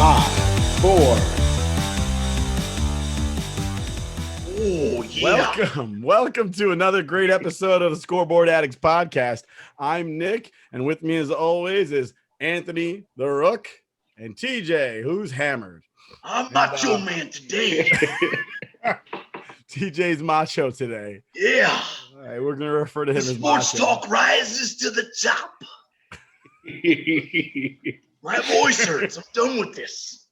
5, 4. Oh, yeah. Welcome to another great episode of the Scoreboard Addicts podcast. I'm Nick, and with me as always is Anthony the Rook and TJ, who's hammered. I'm Macho Man today. TJ's macho today. Yeah. All right, we're going to refer to him as Sports macho. talk rises to the top. My voice hurts. I'm done with this.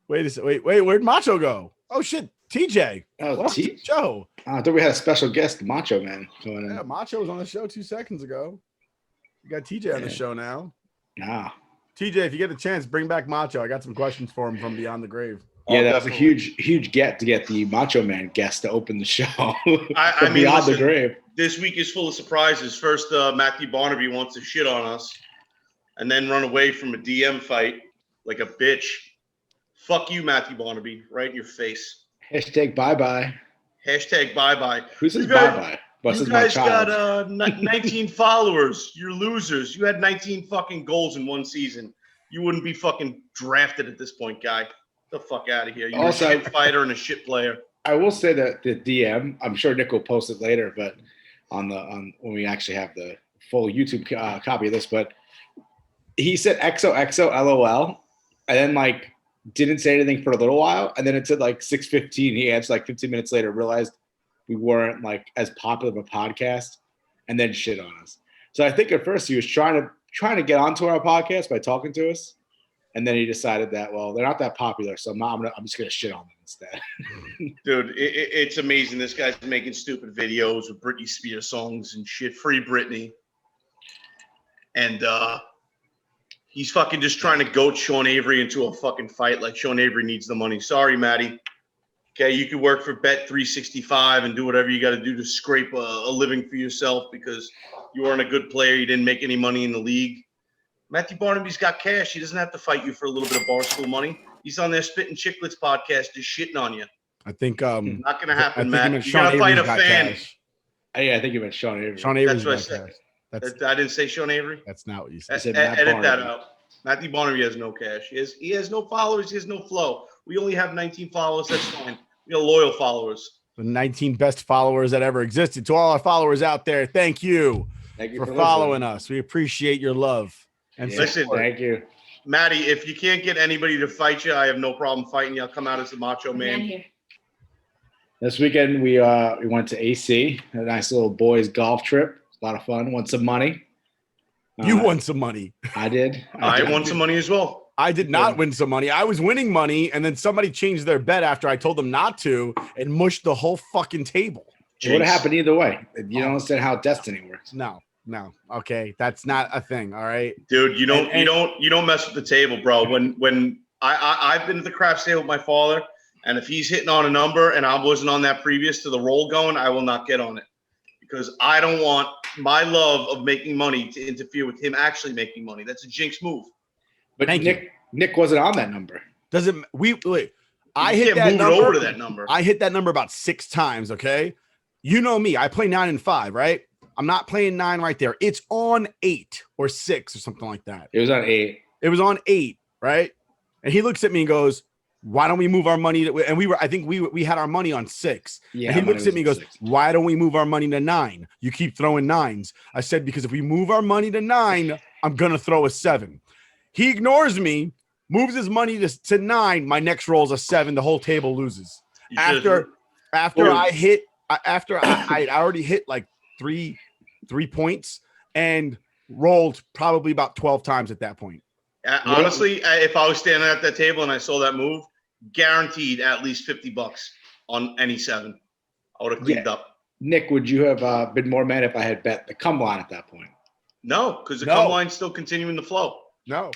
Wait, where'd Macho go? Oh, shit, TJ. Oh, Joe. I thought we had a special guest, Macho Man, going in. Yeah, Macho was on the show 2 seconds ago. You got TJ on the show now. Nah. TJ, if you get a chance, bring back Macho. I got some questions for him from Beyond the Grave. Yeah, that was a huge get to get the Macho Man guest to open the show. I mean, Beyond listen, the Grave. This week is full of surprises. First, Matthew Barnaby wants to shit on us and then run away from a DM fight like a bitch. Fuck you, Matthew Barnaby, right in your face. Hashtag bye-bye. Hashtag bye-bye. Who says bye-bye? You guys got 19 followers. You're losers. You had 19 fucking goals in one season. You wouldn't be fucking drafted at this point, guy. Get the fuck out of here. You're also a shit fighter and a shit player. I will say that the DM, I'm sure Nick will post it later, but on when we actually have the full YouTube copy of this, but he said XOXO LOL, and then didn't say anything for a little while, and then it said 6:15. He answered 15 minutes later, realized we weren't as popular of a podcast, and then shit on us. So I think at first he was trying to get onto our podcast by talking to us, and then he decided that they're not that popular, so I'm just gonna shit on them instead. Dude, it's amazing. This guy's making stupid videos with Britney Spears songs and shit. Free Britney, and he's fucking just trying to goat Sean Avery into a fucking fight like Sean Avery needs the money. Sorry, Maddie. Okay, you can work for Bet365 and do whatever you got to do to scrape a living for yourself because you weren't a good player. You didn't make any money in the league. Matthew Barnaby's got cash. He doesn't have to fight you for a little bit of Barstool money. He's on their Spittin' Chicklets podcast just shitting on you. I think not going to happen, Matt. You got to fight a fan. Yeah, I think you meant Sean Avery. Sean Avery's That's what I said. I didn't say Sean Avery. That's not what you said. Edit that out. Matthew Barnaby has no cash. He has no followers. He has no flow. We only have 19 followers. That's fine. We got loyal followers. The 19 best followers that ever existed. To all our followers out there, thank you for following us. We appreciate your love. And listen, thank you. Maddie, if you can't get anybody to fight you, I have no problem fighting you. I'll come out as the Macho Man. This weekend we went to AC, a nice little boys golf trip. A lot of fun. Won some money. You won some money. I did. I won some money as well. I did not win some money. I was winning money, and then somebody changed their bet after I told them not to and mushed the whole fucking table. It would have happened either way. You don't understand how destiny works. No. Okay, that's not a thing. All right, dude. You don't mess with the table, bro. When I've been to the craps table with my father, and if he's hitting on a number and I wasn't on that previous to the roll going, I will not get on it because I don't want my love of making money to interfere with him actually making money. That's a jinx move. But Nick wasn't on that number. I hit that number. Over to that number. I hit that number about 6 times. Okay, you know me. I play 9 and 5, right? I'm not playing 9 right there. It's on 8 or 6 or something like that. It was on 8. It was on 8, right? And he looks at me and goes, "Why don't we move our money to?" And I think we had our money on 6. Yeah. And he looks at me and goes, 6. "Why don't we move our money to 9? You keep throwing 9s." I said, "Because if we move our money to 9, I'm gonna throw a 7." He ignores me, moves his money to 9. My next roll is a 7. The whole table loses. After I already hit 3 points and rolled probably about 12 times at that point. Honestly, if I was standing at that table and I saw that move, guaranteed at least $50 on any 7. I would have cleaned up. Nick, would you have been more mad if I had bet the come line at that point? No, because the come line's still continuing to flow. No.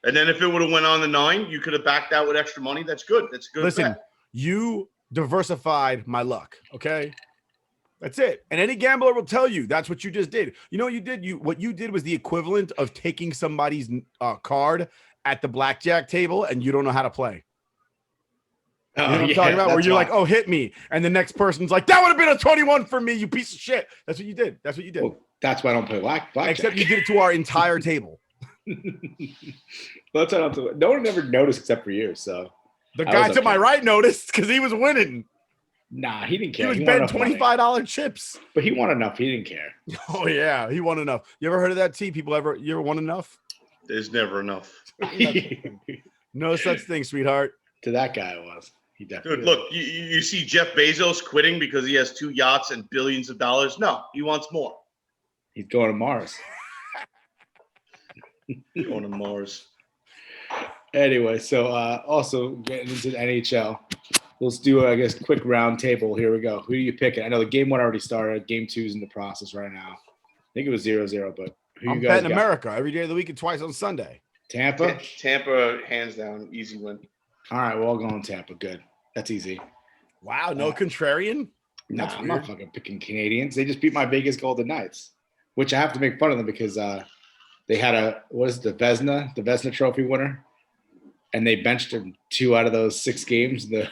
And then if it would have went on the 9, you could have backed out with extra money. That's good. That's good. Listen, bet. You diversified my luck. Okay. That's it. And any gambler will tell you that's what you just did. You know what you did? What you did was the equivalent of taking somebody's card at the blackjack table and you don't know how to play. You know what I'm talking about? Where you're like, oh, hit me. And the next person's like, that would have been a 21 for me, you piece of shit. That's what you did. That's what you did. Well, that's why I don't play blackjack. Except you did it to our entire table. That's what no one ever noticed except for you. So The guy to my okay. right noticed because he was winning. Nah, he didn't care. He was won betting enough money. $25 chips. But he won enough. He didn't care. Oh yeah, he won enough. You ever heard of that? T? You ever won enough? There's never enough. No such thing, sweetheart. To that guy, it was. He definitely. Dude, look, you see Jeff Bezos quitting because he has 2 yachts and billions of dollars? No, he wants more. He's going to Mars. Going to Mars. Anyway, so also getting into the NHL, let's do, I guess, quick round table. Here we go. Who are you picking? I know the game 1 already started. Game 2 is in the process right now. I think it was 0-0, but who I'm you guys betting got? America every day of the week and twice on Sunday. Tampa? Tampa, hands down, easy win. All right, we're all going Tampa. Good. That's easy. Wow, no contrarian? Nah, That's I'm not weird. fucking picking Canadians. They just beat my Vegas Golden Knights, which I have to make fun of them because they had the Vezina Trophy winner, and they benched him 2 out of those 6 games in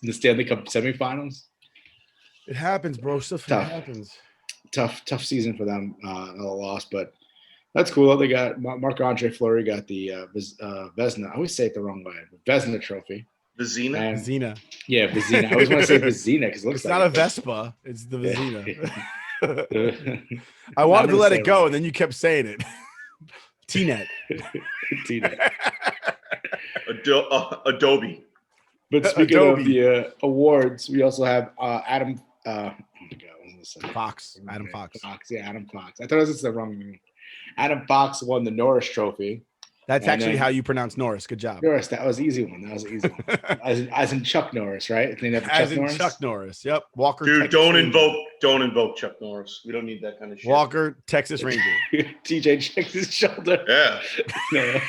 the Stanley Cup semifinals. It happens, bro. Stuff Tough. happens. Tough season for them, a loss, but that's cool. They got Marc-Andre Fleury got the Vezina. I always say it the wrong way. Vezina Trophy. Vizina? And, Vizina. yeah, Vizina. I always want to say Vizina because it looks It's like not a it. Vespa. It's the Vizina. I I'm wanted to gonna let say it go, right. and then you kept saying it. T-net. Tina. Adobe. But speaking Adobe. of the awards, we also have Adam. Oh my God, what was this? Fox. Adam Fox. Yeah, Adam Fox. I thought it was the wrong name. Adam Fox won the Norris Trophy. That's And actually then- how you pronounce Norris. Good job. Norris, that was an easy one. As in Chuck Norris, right? His name As in Chuck Norris. Yep. Walker. Dude, Texas don't Ranger. invoke Chuck Norris. We don't need that kind of shit. Walker, Texas Ranger. TJ checked his shoulder. Yeah. No.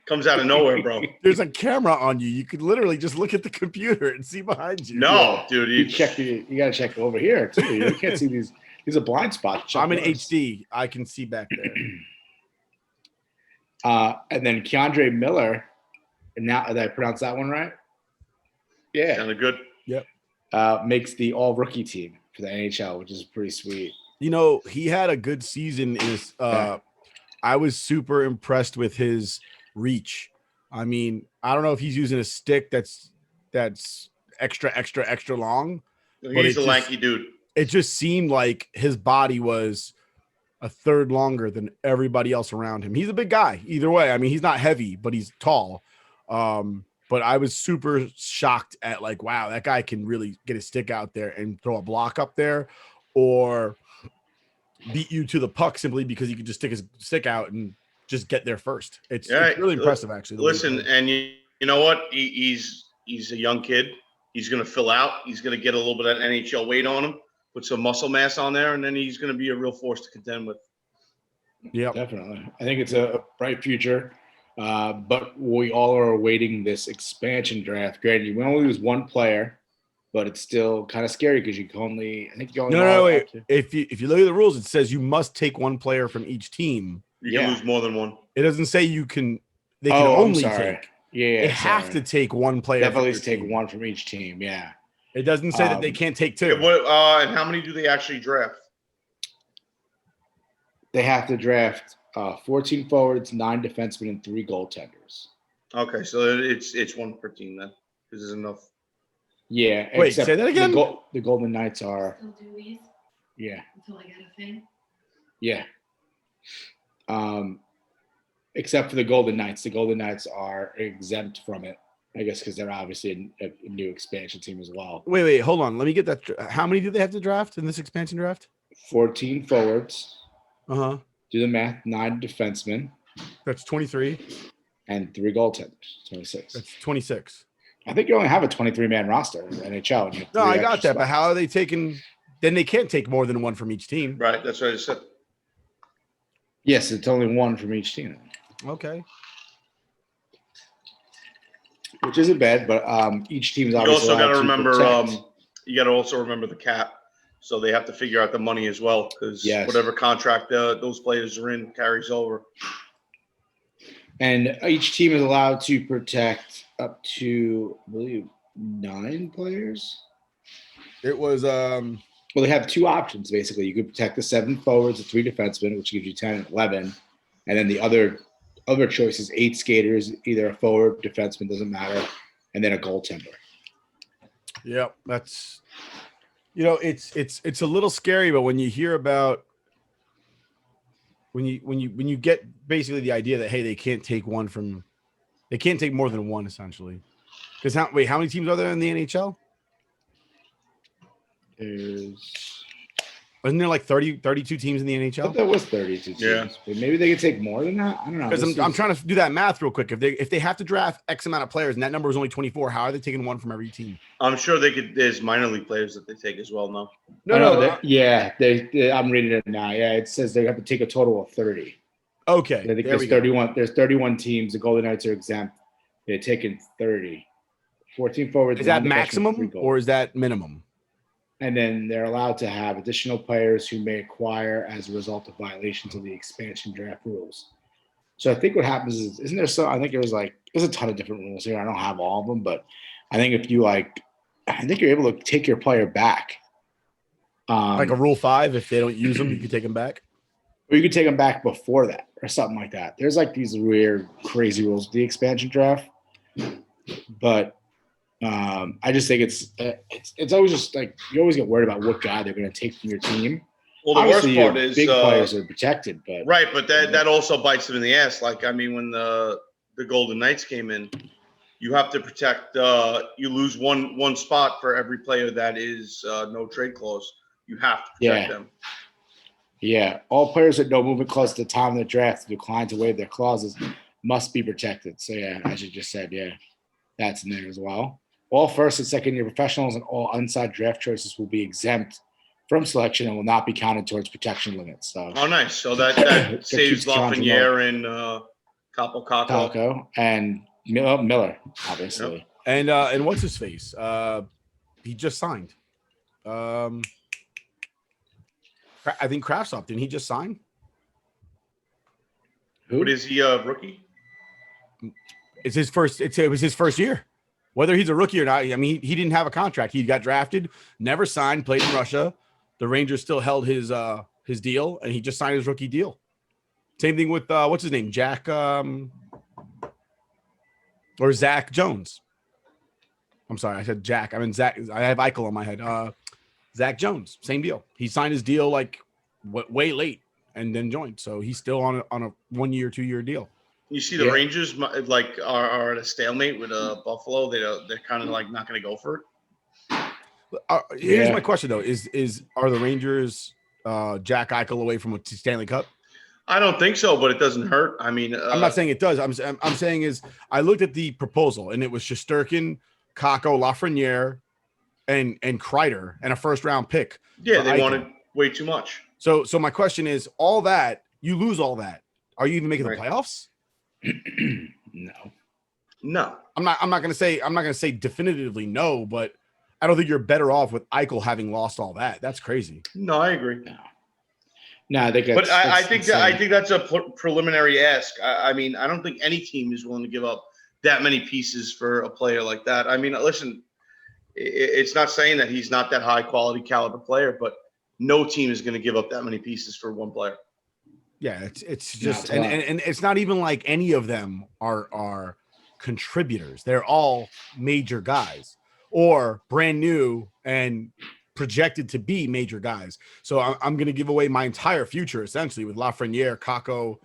Comes out of nowhere, bro. There's a camera on you. You could literally just look at the computer and see behind you. No, dude. You gotta check over here too. You can't see these. These are blind spots. Chuck I'm in Norris. HD. I can see back there. And then Keandre Miller. And now did I pronounce that one right? Yeah. Sounded good. Makes the all rookie team for the NHL, which is pretty sweet. You know, he had a good season. I was super impressed with his reach. I mean, I don't know if he's using a stick that's extra long. He's a lanky dude. It just seemed like his body was a third longer than everybody else around him. He's a big guy either way. I mean, he's not heavy, but he's tall. But I was super shocked at like, wow, that guy can really get his stick out there and throw a block up there or beat you to the puck simply because he could just stick his stick out and just get there first. It's really impressive, actually. Listen, and you know what? He's a young kid. He's going to fill out. He's going to get a little bit of NHL weight on him, put some muscle mass on there, and then he's going to be a real force to contend with. Yeah, definitely. I think it's a bright future. But we all are awaiting this expansion draft. Granted, we only lose 1 player, but it's still kind of scary because you can only. I think you only. No, wait. If you look at the rules, it says you must take 1 player from each team. You can lose more than 1. It doesn't say you can. They can I'm only sorry. take. Yeah, They have to take 1 player. definitely from take each team. 1 from each team. Yeah. It doesn't say that they can't take 2. And how many do they actually draft? They have to draft 14 forwards, 9 defensemen, and 3 goaltenders. Okay, so it's 1 per team then. This is enough. Yeah. Wait, except say that again? The Golden Knights are. Still do these Yeah. until I get a thing. Yeah. Except for the Golden Knights. The Golden Knights are exempt from it, I guess, because they're obviously a new expansion team as well. Wait, hold on. Let me get that. How many do they have to draft in this expansion draft? 14 forwards. Uh-huh. Do the math. 9 defensemen That's 23. and 3 goaltenders. 26. That's 26. I think you only have a 23-man roster in the NHL. And you have No, 3 I got extra that. But spots. how are they taking? Then they can't take more than 1 from each team. Right, that's what I just said. Yes, it's only 1 from each team, Okay. which isn't bad. But each team's You obviously also got to allowed remember. protect. You got to also remember the cap. So they have to figure out the money as well, because Yes. whatever contract those players are in carries over. And each team is allowed to protect up to, I believe, 9 players. It was Well, they have 2 options, basically. You could protect the 7 forwards, the 3 defensemen, which gives you 10 and 11. And then the other other choices, 8 skaters, either a forward, defenseman, doesn't matter, and then a goaltender. Yeah, that's it's a little scary, but when you hear about when you get basically the idea that hey, they can't take more than one essentially. Because how many teams are there in the NHL? Wasn't there like 32 teams in the NHL? I thought there was 32 teams. Yeah. But maybe they could take more than that. I don't know. Because I'm trying to do that math real quick. If they have to draft X amount of players and that number is only 24, how are they taking one from every team? I'm sure they could. There's minor league players that they take as well. No. I'm reading it now. Yeah, it says they have to take a total of 30. Okay. I think there's 31. There's 31 teams. The Golden Knights are exempt. They're taking 30. 14 forwards. Is that maximum or is that minimum? And then they're allowed to have additional players who may acquire as a result of violations of the expansion draft rules. So I think what happens is, isn't there so? I think there's a ton of different rules here. I don't have all of them, but I think if you I think you're able to take your player back. Like a Rule 5, if they don't use them, you can take them back. Or you could take them back before that, or something like that. There's these weird, crazy rules with the expansion draft, but. I just think it's always just you always get worried about what guy they're going to take from your team. Well, the Obviously, worst part is big players are protected, but right, but that also bites them in the ass. When the Golden Knights came in, you have to protect. You lose one spot for every player that is no trade clause. You have to protect them. Yeah, all players with no movement clause at the time of the draft decline to waive their clauses must be protected. So yeah, as you just said, that's in there as well. All first and second year professionals and all unsigned draft choices will be exempt from selection and will not be counted towards protection limits. So, nice. So that saves Lafreniere and Capo and Miller, obviously. Yep. And what's his face? He just signed. I think Kravtsov, didn't he just sign? Who? What is he? Rookie? It was his first year. Whether he's a rookie or not, I mean, he didn't have a contract. He got drafted, never signed, played in Russia. The Rangers still held his deal, and he just signed his rookie deal. Same thing with what's his name, Jack or Zach Jones. I'm sorry, I said Jack. I mean Zach. I have Eichel on my head. Zach Jones, same deal. He signed his deal way late and then joined, so he's still on a 1 year, 2 year deal. You see the Rangers are at a stalemate with Buffalo. They're kind of not going to go for it. Here's my question though: are the Rangers Jack Eichel away from a Stanley Cup? I don't think so, but it doesn't hurt. I mean, I'm not saying it does. I'm saying I looked at the proposal and it was Shesterkin, Kakko, Lafreniere, and Kreider and a first round pick. Yeah, they wanted way too much. So my question is, all that you lose all that. Are you even making the playoffs? No. I'm not gonna say definitively no, but I don't think you're better off with Eichel having lost all that. That's crazy. No, I agree. No, I think I think that's a preliminary ask. I mean, I don't think any team is willing to give up that many pieces for a player like that. I mean, listen, it's not saying that he's not that high quality caliber player, but no team is going to give up that many pieces for one player. Yeah, it's just and it's not even like any of them are contributors. They're all major guys or brand new and projected to be major guys. So I'm going to give away my entire future essentially with Lafreniere, Kakko,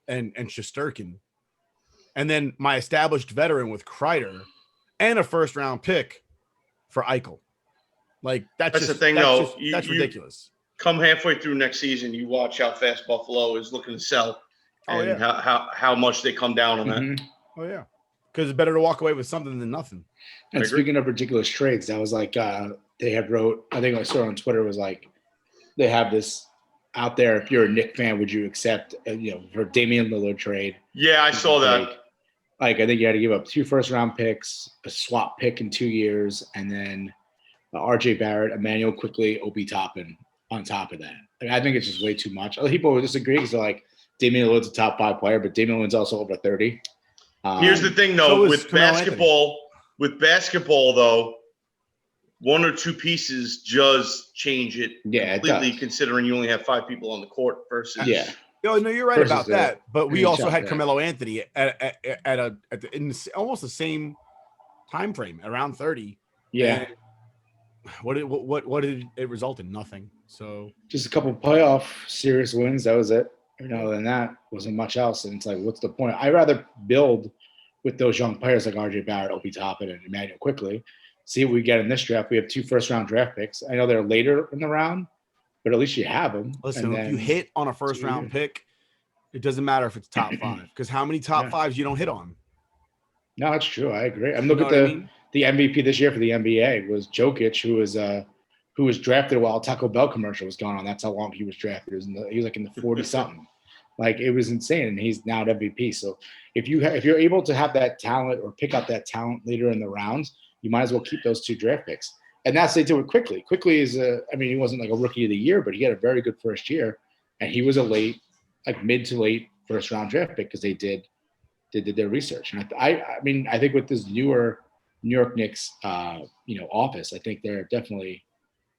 and Shesterkin, and then my established veteran with Kreider and a first round pick for Eichel. That's the thing, though. That's ridiculous. Come halfway through next season, you watch how fast Buffalo is looking to sell, and how much they come down on that. Oh yeah, because it's better to walk away with something than nothing. And speaking of ridiculous trades, that was they had wrote. I think I saw on Twitter was they have this out there. If you're a Knicks fan, would you accept for Damian Lillard trade? Yeah, I saw that. I think you had to give up 2 first round picks, a swap pick in 2 years, and then RJ Barrett, Emmanuel Quickly, Obi Toppin on top of that. I think it's just way too much. Other people will disagree because they're like, Damian Lillard's a top 5 player, but Damian Lillard's also over 30. Here's the thing, though, with basketball, though, 1 or 2 pieces does change it completely, considering you only have 5 people on the court versus No, you're right versus about that. But we also NHL, had yeah. Carmelo Anthony in almost the same time frame, around 30. Yeah. And what did it result in? Nothing. So Just a couple playoff series wins. That was it. Other than that, wasn't much else. And it's like, what's the point? I'd rather build with those young players like RJ Barrett, Opie Toppin, and Emmanuel Quickly. See what we get in this draft. We have 2 first-round draft picks. I know they're later in the round, but at least you have them. Listen, if you hit on a first-round pick, it doesn't matter if it's top 5, because how many top 5s you don't hit on? No, that's true. I agree. I'm looking at the MVP this year for the NBA was Jokic, who was drafted while Taco Bell commercial was going on. That's how long he was drafted. He was like in the 40 something. Like, it was insane, and he's now at MVP. So if you're able to have that talent or pick up that talent later in the rounds, you might as well keep those 2 draft picks. And that's they do it quickly. Quickly is he wasn't like a rookie of the year, but he had a very good first year, and he was a mid to late first round draft pick because they did their research. And I think with this newer New York Knicks office, I think they're definitely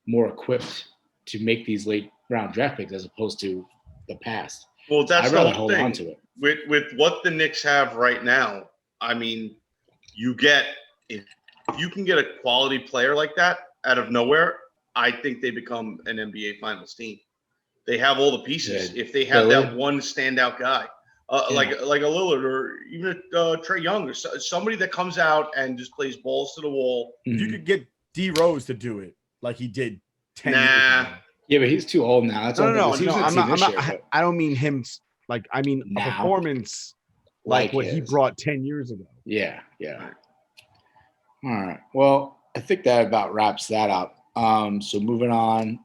more equipped to make these late round draft picks as opposed to the past. Well, that's I'd rather hold on to it. With what the Knicks have right now, I mean, if you can get a quality player like that out of nowhere, I think they become an NBA Finals team. They have all the pieces. If they have that one standout guy, like a Lillard or even Trae Young or somebody that comes out and just plays balls to the wall. If you could get D Rose to do it like he did 10 years ago. Yeah, but he's too old now. That's no. I don't mean him. Like, I mean now, a performance like what he brought 10 years ago. Yeah. All right. Well, I think that about wraps that up. So moving on.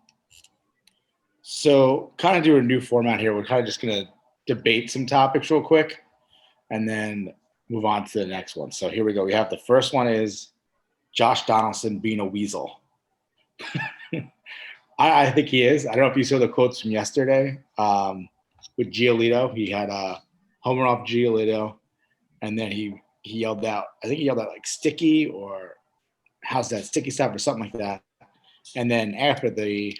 So kind of do a new format here. We're kind of just going to debate some topics real quick and then move on to the next one. So here we go. We have the first one is Josh Donaldson being a weasel. I think he is. I don't know if you saw the quotes from yesterday with Giolito. He had a homer off Giolito, and then he yelled out, I think he yelled out like sticky or how's that, sticky stuff or something like that. And then after the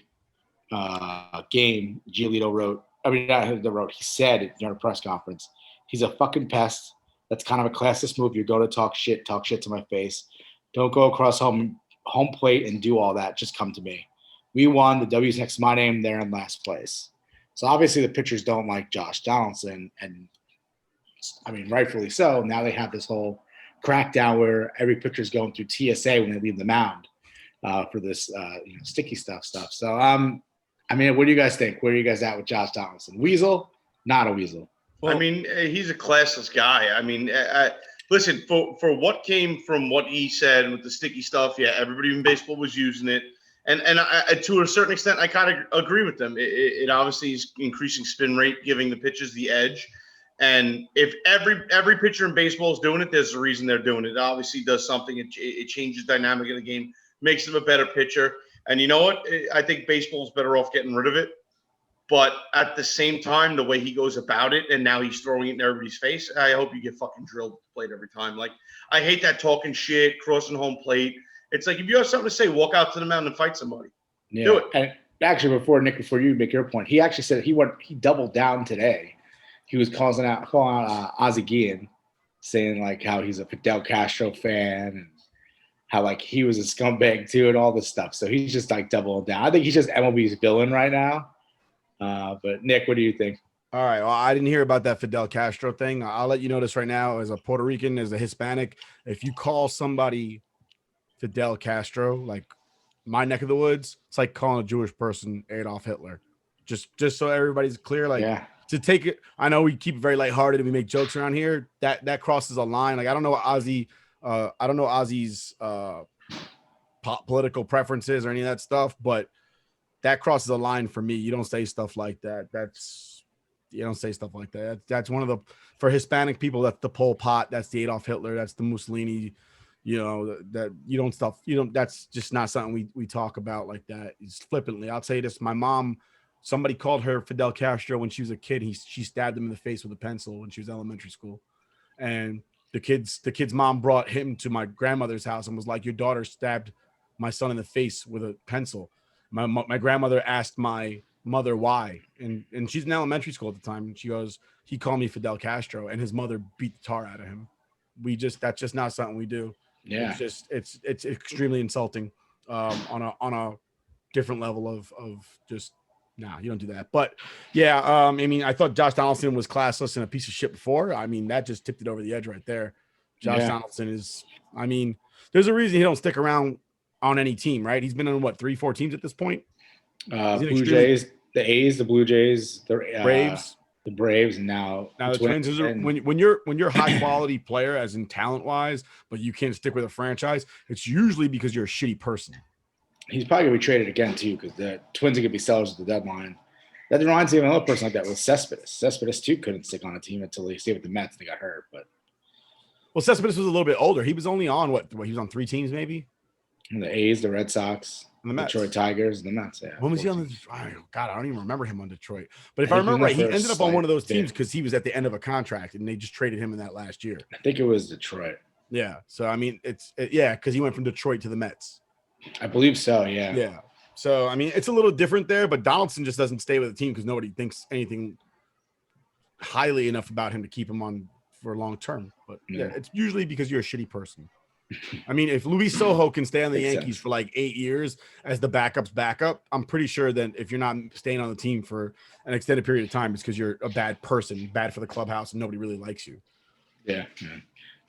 game, Giolito he said during a press conference, he's a fucking pest. That's kind of a classist move. You're going to talk shit to my face. Don't go across home plate and do all that. Just come to me. We won. The W's next to my name. They're in last place. So obviously the pitchers don't like Josh Donaldson, and I mean, rightfully so. Now they have this whole crackdown where every pitcher's going through TSA when they leave the mound for this sticky stuff. So I mean, what do you guys think? Where are you guys at with Josh Donaldson? Weasel? Not a weasel. Well, I mean, he's a classless guy. I mean, listen, for what came from what he said with the sticky stuff, yeah, everybody in baseball was using it. And to a certain extent, I kind of agree with them. It obviously is increasing spin rate, giving the pitchers the edge. And if every pitcher in baseball is doing it, there's a reason they're doing it. It obviously does something. It changes the dynamic of the game, makes them a better pitcher. And you know what? I think baseball is better off getting rid of it. But at the same time, the way he goes about it, and now he's throwing it in everybody's face, I hope you get fucking drilled at the plate every time. Like, I hate that talking shit, crossing home plate. It's like, if you have something to say, walk out to the mound and fight somebody. Yeah. Do it. And actually, before you make your point, he actually said he doubled down today. He was calling out Ozzie Guillen, saying like how he's a Fidel Castro fan and how like he was a scumbag too and all this stuff. So he's just like doubling down. I think he's just MLB's villain right now. But Nick, what do you think? All right. Well, I didn't hear about that Fidel Castro thing. I'll let you know this right now. As a Puerto Rican, as a Hispanic, if you call somebody Fidel Castro, like my neck of the woods, it's like calling a Jewish person Adolf Hitler. Just so everybody's clear, like to take it. I know we keep it very lighthearted and we make jokes around here. That crosses a line. Like I don't know Ozzy's political preferences or any of that stuff, but that crosses a line for me. You don't say stuff like that. You don't say stuff like that. That's one of the, for Hispanic people, that's the Pol Pot, that's the Adolf Hitler, that's the Mussolini. That's just not something we talk about like that. It's flippantly. I'll tell you this. My mom, somebody called her Fidel Castro when she was a kid. She stabbed him in the face with a pencil when she was in elementary school. And the kid's mom brought him to my grandmother's house and was like, your daughter stabbed my son in the face with a pencil. My grandmother asked my mother why, and she's in elementary school at the time, and she goes, he called me Fidel Castro, and his mother beat the tar out of him. That's just not something we do. Yeah, it's extremely insulting on a different level of just nah, you don't do that. But yeah, I mean, I thought Josh Donaldson was classless and a piece of shit before. I mean, that just tipped it over the edge right there. Josh Donaldson is, I mean, there's a reason he don't stick around on any team, right? He's been on what, 3-4 teams at this point? Blue Jays, the A's, the Blue Jays, the Braves, and now the Twins. When you're a high quality player, as in talent wise, but you can't stick with a franchise, it's usually because you're a shitty person. He's probably gonna be traded again too, because the Twins are gonna be sellers at the deadline. That reminds me of another person like that with Cespedes. Cespedes too couldn't stick on a team until he stayed with the Mets. They got hurt, but Cespedes was a little bit older. He was only on what? He was on 3 teams maybe. And the A's, the Red Sox, and the Mets. Detroit Tigers, and the Mets. Yeah. When was he on the? God, I don't even remember him on Detroit. But if I remember right, he ended up on one of those teams because he was at the end of a contract, and they just traded him in that last year. I think it was Detroit. Yeah. So I mean, because he went from Detroit to the Mets. I believe so. Yeah. Yeah. So I mean, it's a little different there, but Donaldson just doesn't stay with the team because nobody thinks anything highly enough about him to keep him on for long term. But yeah, it's usually because you're a shitty person. I mean, if Luis Sojo can stay on the Yankees for like 8 years as the backup's backup, I'm pretty sure that if you're not staying on the team for an extended period of time, it's because you're a bad person, bad for the clubhouse, and nobody really likes you. Yeah.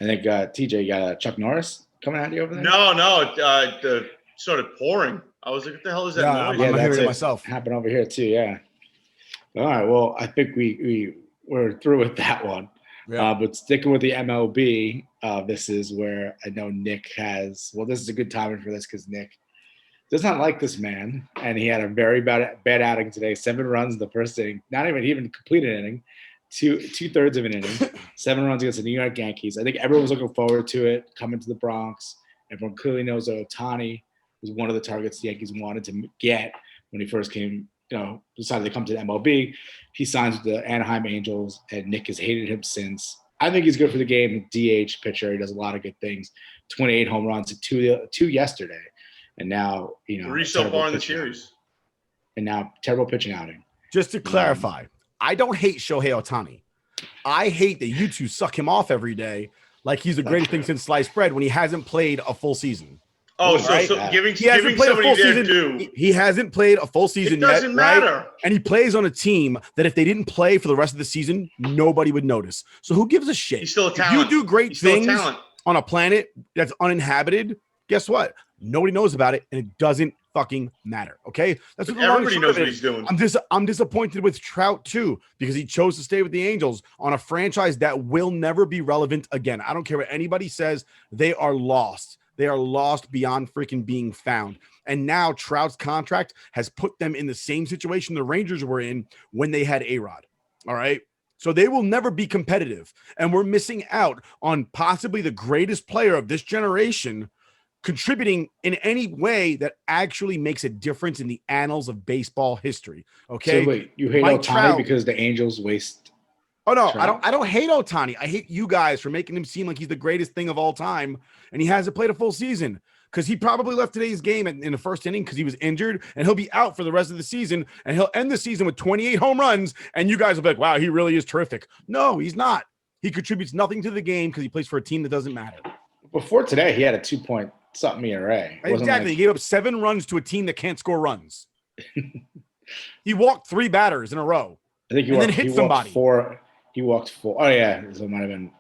I think TJ, you got Chuck Norris coming at you over there? No, the started pouring. I was like, what the hell is that noise? I'm hearing it myself. Happened over here too, yeah. All right, well, I think we're through with that one. Yeah. But sticking with the MLB, this is where I know Nick has. Well, this is a good timing for this because Nick does not like this man, and he had a very bad outing today. 7 runs in the first inning, not even completed an inning, two-thirds of an inning. 7 runs against the New York Yankees. I think everyone was looking forward to it coming to the Bronx. Everyone clearly knows that Ohtani was one of the targets the Yankees wanted to get when he first came. Decided to come to the MLB. He signs with the Anaheim Angels, and Nick has hated him since. I think he's good for the game. DH pitcher. He does a lot of good things. 28 home runs, two yesterday, and now 3 so far in the series. And now terrible pitching outing. Just to clarify, I don't hate Shohei Ohtani. I hate that you two suck him off every day like he's the greatest thing since sliced bread when he hasn't played a full season. Oh, right? so giving somebody their due. He hasn't played a full season yet. It doesn't matter. Right? And he plays on a team that if they didn't play for the rest of the season, nobody would notice. So who gives a shit? He's still a talent. If you do great things on a planet that's uninhabited, guess what? Nobody knows about it, and it doesn't fucking matter. Okay? That's what everybody knows what he's doing. I'm disappointed with Trout too, because he chose to stay with the Angels on a franchise that will never be relevant again. I don't care what anybody says, they are lost. They are lost beyond freaking being found. And now Trout's contract has put them in the same situation the Rangers were in when they had A-Rod. All right. So they will never be competitive. And we're missing out on possibly the greatest player of this generation contributing in any way that actually makes a difference in the annals of baseball history. Okay. So wait, you hate Ohtani because the Angels waste. Oh no, I don't hate Ohtani. I hate you guys for making him seem like he's the greatest thing of all time, and he hasn't played a full season because he probably left today's game in the first inning because he was injured, and he'll be out for the rest of the season, and he'll end the season with 28 home runs, and you guys will be like, wow, he really is terrific. No, he's not. He contributes nothing to the game because he plays for a team that doesn't matter. Before today, he had a 2-point-something ERA. Exactly. He gave up 7 runs to a team that can't score runs. He walked 3 batters in a row. I think then hit somebody. He walked 4. Oh, yeah. So it might have been.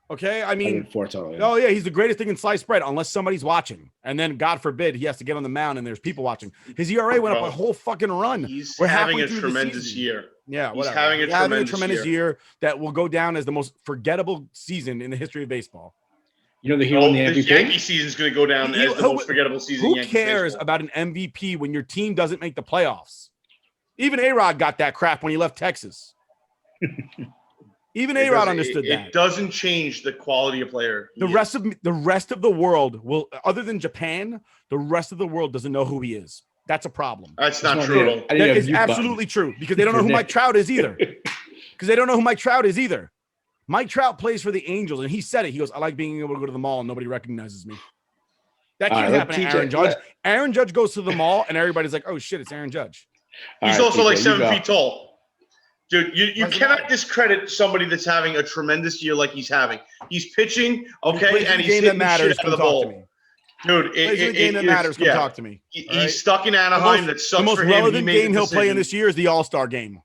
Okay. I mean, 4 total. Yeah. Oh, yeah. He's the greatest thing in sliced bread, unless somebody's watching. And then, God forbid, he has to get on the mound and there's people watching. His ERA went up a whole fucking run. We're having a tremendous year. Yeah. He's having a tremendous year that will go down as the most forgettable season in the history of baseball. You know, he won the MVP? This Yankee season is going to go down as the most forgettable season. Who cares about an MVP when your team doesn't make the playoffs? Even A-Rod got that crap when he left Texas. Even A-Rod understood that. It doesn't change the quality of player. The rest of the world will, other than Japan, the rest of the world doesn't know who he is. That's a problem. That's not true at all. That is absolutely true because they don't know who Mike Trout is either. Mike Trout plays for the Angels, and he said it. He goes, I like being able to go to the mall and nobody recognizes me. That can't happen to Aaron Judge. Aaron Judge goes to the mall, and everybody's like, oh, shit, it's Aaron Judge. He's right, also TJ, like you 7 go. feet tall. Dude, you Doesn't cannot matter. discredit somebody that's having a tremendous year like he's having. He's pitching, okay, and he's game that hitting the matters. shit out Come of the talk to ball. me. Dude, Plays in the game that matters. Come talk to me. All right? He's stuck in Anaheim. That sucks the most for him. He relevant made game the he'll play in decision. this year is the All-Star game.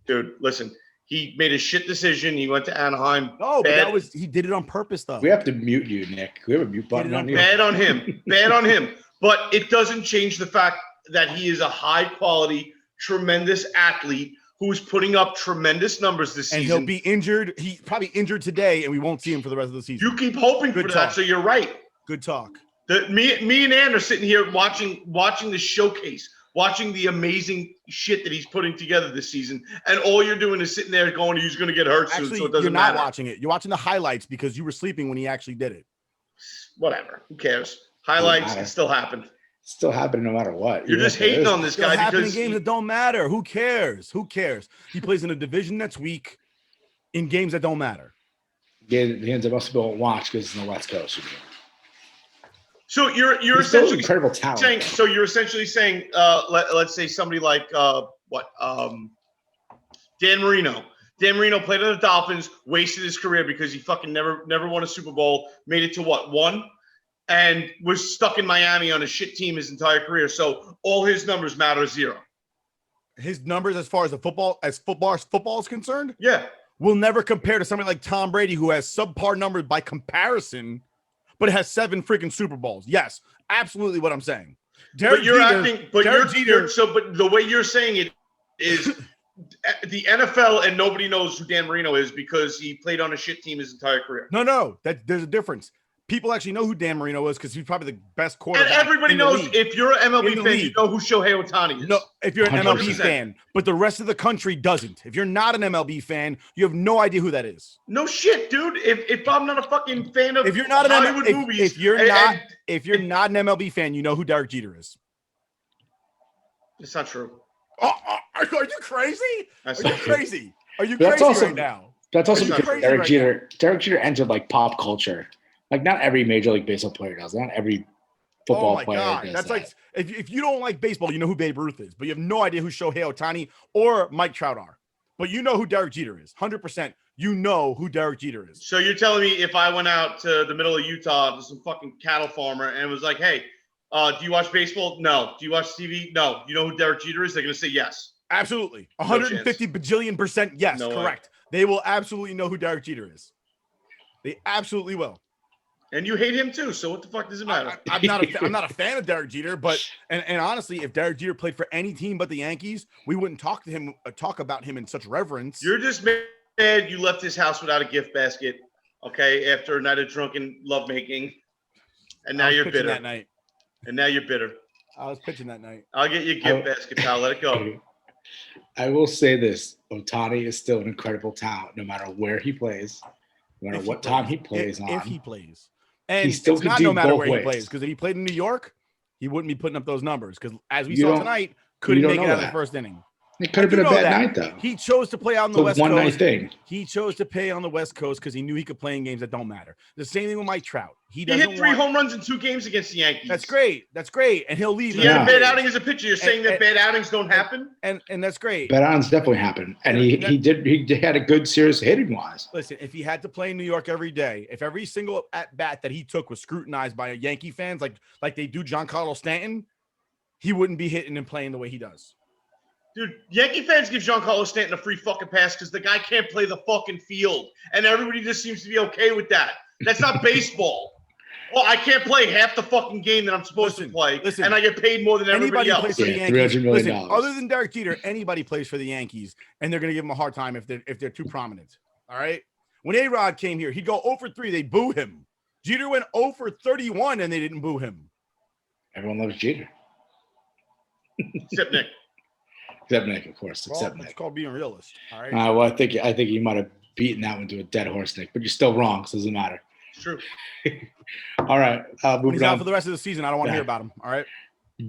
Dude, listen, he made a shit decision. He went to Anaheim. No, but he did it on purpose, though. We have to mute you, Nick. We have a mute button on you. Bad on him. Bad on him. But it doesn't change the fact that he is a high-quality, tremendous athlete who's putting up tremendous numbers this and season. He'll be injured. He's probably injured today, and we won't see him for the rest of the season. You keep hoping Good for talk. that, so you're right. Good talk. Me and Ann are sitting here watching the showcase, watching the amazing shit that he's putting together this season, and all you're doing is sitting there going, he's going to get hurt soon, Actually, so it doesn't you're not matter. watching it. You're watching the highlights because you were sleeping when he actually did it. Whatever. Who cares? Highlights, it still happened. Still happening no matter what. You're just hating on this Still guy happening because in games that don't matter. Who cares? Who cares? He plays in a division that's weak in games that don't matter. The ends up most people won't watch because it's in the West Coast. So you're He's still essentially incredible talent. saying. So you're essentially saying, let's say somebody like Dan Marino. Dan Marino played on the Dolphins, wasted his career because he fucking never won a Super Bowl. Made it to what, one, and was stuck in Miami on a shit team his entire career. So all his numbers matter zero. His numbers, as far as football is concerned, Yeah. will never compare to somebody like Tom Brady, who has subpar numbers by comparison, but has 7 freaking Super Bowls. Yes, absolutely what I'm saying. But the way you're saying it is the NFL, and nobody knows who Dan Marino is because he played on a shit team his entire career. No, there's a difference. People actually know who Dan Marino is because he's probably the best quarterback. And everybody in the knows, league. if you're an MLB fan, league. you know who Shohei Ohtani is. No, if you're an 100%. MLB fan, but the rest of the country doesn't. If you're not an MLB fan, you have no idea who that is. No shit, dude. If I'm not a fucking fan of If you're not Hollywood movies, if you're not an MLB fan, you know who Derek Jeter is. It's not true. Are you crazy? That's Are you not true. crazy? Are you That's crazy also- right now? That's also It's not because crazy Derek right Jeter entered like pop culture. Like not every Major League Baseball player does. Not every football Oh my player God. does That's that. like if you don't like baseball, you know who Babe Ruth is, but you have no idea who Shohei Ohtani or Mike Trout are. But you know who Derek Jeter is. 100%. You know who Derek Jeter is. So you're telling me if I went out to the middle of Utah to some fucking cattle farmer and was like, hey, do you watch baseball? No. Do you watch TV? No. You know who Derek Jeter is? They're going to say yes. Absolutely. 150 bajillion percent yes, No way. correct. They will absolutely know who Derek Jeter is. They absolutely will. And you hate him too, so what the fuck does it matter? I'm not a fan of Derek Jeter, but and honestly, if Derek Jeter played for any team but the Yankees, we wouldn't talk about him in such reverence. You're just mad you left his house without a gift basket, okay, after a night of drunken lovemaking. And now you're bitter. That night. And now you're bitter. I was pitching that night. I'll get you a gift basket, pal. Let it go. I will say this: Ohtani is still an incredible talent, no matter where he plays, no matter what time he plays on. If he plays, and He still it's could not do no matter both where he ways. plays, because if he played in New York, he wouldn't be putting up those numbers. Because as we You saw don't- tonight, couldn't don't make it know out of the that. first inning. It could have been a You know bad that. night, though. He chose to play out on the It's a West one-night Coast. thing. He chose to play on the West Coast because he knew he could play in games that don't matter. The same thing with Mike Trout. He He doesn't hit 3 want- home runs in 2 games against the Yankees. That's great. That's great. And he'll leave. He had Yeah. a bad outing as a pitcher. You're saying And- that bad outings don't happen? And that's great. Bad odds definitely happened, and he had a good series hitting wise. Listen, if he had to play in New York every day, if every single at bat that he took was scrutinized by Yankee fans like they do Giancarlo Stanton, he wouldn't be hitting and playing the way he does. Dude, Yankee fans give Giancarlo Stanton a free fucking pass because the guy can't play the fucking field. And everybody just seems to be okay with that. That's not baseball. Well, I can't play half the fucking game that I'm supposed to play, and I get paid more than everybody Anybody else. plays for the Yeah, Yankees. $300 million. Listen, other than Derek Jeter, anybody plays for the Yankees, and they're going to give him a hard time if they're too prominent. All right. When A-Rod came here, he'd go 0 for 3. They boo him. Jeter went 0 for 31, and they didn't boo him. Everyone loves Jeter, Except Nick. except Nick, of course. Well, Except it's Nick. called being a realist. All right. Well, I think you might have beaten that one to a dead horse, Nick, but you're still wrong, so it doesn't matter. It's true. All right, When moving he's out on. for the rest of the season, I don't want to Yeah. hear about him. All right.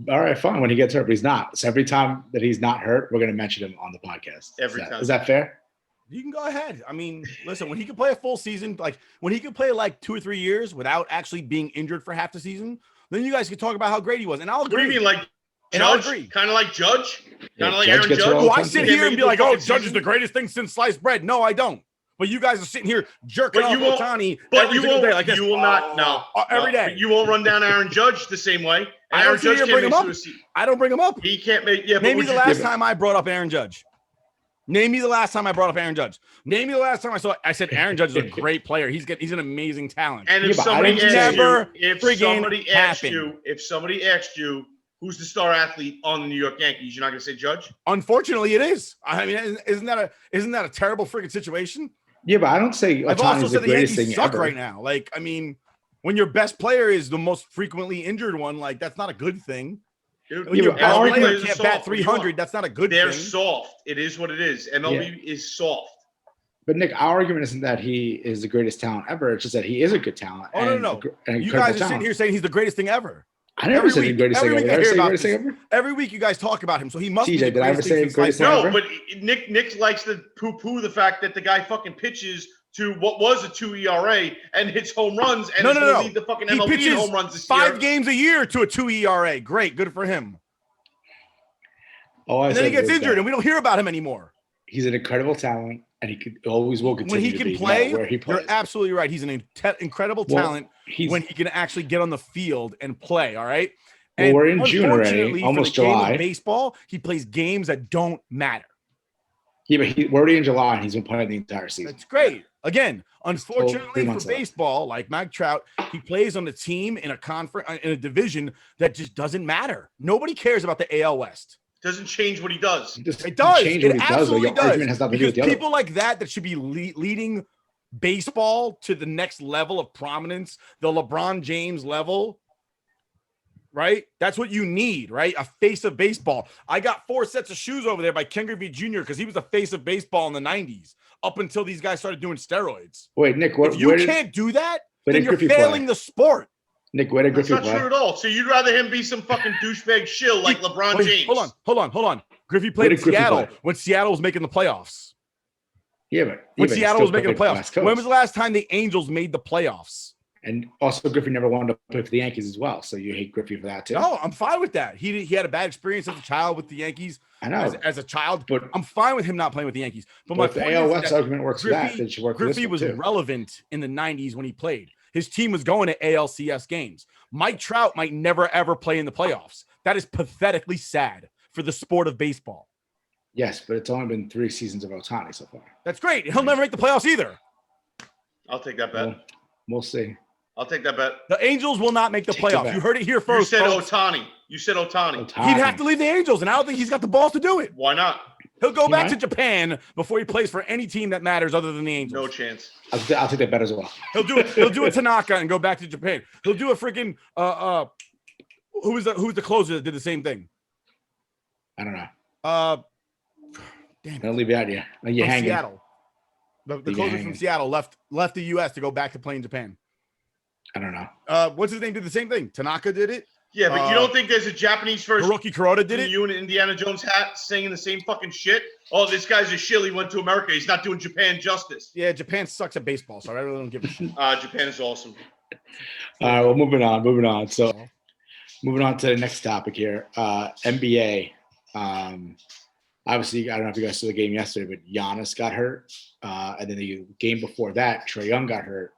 All right, fine. When he gets hurt, but he's not. So every time that he's not hurt, we're going to mention him on the podcast. Every time. Is that fair? You can go ahead. I mean, listen, when he can play a full season, like when he could play like 2 or 3 years without actually being injured for half the season, then you guys can talk about how great he was. And I'll What do agree. you mean, like And I'll agree. Kind of like Judge. Kind of like Judge Aaron gets Judge. all Oh, I sit here and be like, fucking Judge is the greatest thing since sliced bread. No, I don't. But you guys are sitting here jerking off Ohtani every single day like this. You will not. No. Every day. You won't run down Aaron Judge the same way. I don't sit here and bring him up. I don't bring him up. He can't make. Yeah. Name me the last time I brought up Aaron Judge. Name me the last time I brought up Aaron Judge. Name me the last time I said Aaron Judge is a great player. He's an amazing talent. And if somebody asked you, who's the star athlete on the New York Yankees, you're not going to say Judge? Unfortunately, it is. I mean, isn't that a terrible freaking situation? Yeah, but I don't say I've also said the greatest thing suck ever right now. Like, I mean, when your best player is the most frequently injured one, like that's not a good thing. Dude, when your best player can't bat 300, that's not a good thing. They're soft. It is what it is. MLB is soft. But Nick, our argument isn't that he is the greatest talent ever. It's just that he is a good talent. Oh, no. You guys are sitting here saying he's the greatest thing ever. I never said the greatest thing ever. Every week you guys talk about him, so he must be the greatest thing ever. No, but Nick likes to poo-poo the fact that the guy fucking pitches to what was a 2 ERA and hits home runs and lead the fucking MLB in home runs this year. 5 games a year to a 2 ERA. Great, good for him. And then he gets injured, and we don't hear about him anymore. He's an incredible talent, and he always will continue when he can play. Where he plays. You're absolutely right. He's an incredible talent when he can actually get on the field and play. All right. And we're in June already, almost July. Game of baseball, he plays games that don't matter. Yeah, but we're already in July, and he's been playing the entire season. That's great. Again, unfortunately for baseball, like Mike Trout, he plays on the team in a conference in a division that just doesn't matter. Nobody cares about the AL West. Doesn't change what he does. It does. It absolutely does. Because people like that should be leading baseball to the next level of prominence, the LeBron James level, right? That's what you need, right? A face of baseball. I got 4 sets of shoes over there by Ken Griffey Jr. because he was the face of baseball in the 90s up until these guys started doing steroids. Wait, Nick, if you can't do that, then you're failing the sport. Nick, where did Griffey play? That's not true at all. So you'd rather him be some fucking douchebag shill like LeBron James. Hold on. Griffey played in Seattle when Seattle was making the playoffs. When Seattle was making the playoffs. When was the last time the Angels made the playoffs? And also Griffey never wanted to play for the Yankees as well. So you hate Griffey for that too. No, I'm fine with that. He had a bad experience as a child with the Yankees. I know. As a child, but I'm fine with him not playing with the Yankees. But my the AL West argument works for that. It should work Griffey was relevant in the 90s when he played. His team was going to ALCS games. Mike Trout might never, ever play in the playoffs. That is pathetically sad for the sport of baseball. Yes, but it's only been 3 seasons of Ohtani so far. That's great. He'll never make the playoffs either. I'll take that bet. We'll see. I'll take that bet. The Angels will not make the playoffs. You heard it here first. You said Ohtani. He'd have to leave the Angels, and I don't think he's got the balls to do it. Why not? He'll go back to Japan before he plays for any team that matters other than the Angels. No chance. I'll take that bet as well. He'll do a Tanaka and go back to Japan. He'll do a freaking who's the closer that did the same thing? I don't know. Damn. I'll leave you out here. You hanging. Seattle. The closer from Seattle left the U.S. to go back to play in Japan. I don't know. What's his name? Did the same thing. Tanaka did it. Yeah, but you don't think there's a Japanese version? Hiroki Kuroda did it. You in an Indiana Jones hat singing the same fucking shit. Oh, this guy's a shill. He went to America. He's not doing Japan justice. Yeah, Japan sucks at baseball, so I really don't give a shit. Japan is awesome. All right, well, moving on. So, moving on to the next topic here. NBA. Obviously, I don't know if you guys saw the game yesterday, but Giannis got hurt. And then the game before that, Trae Young got hurt.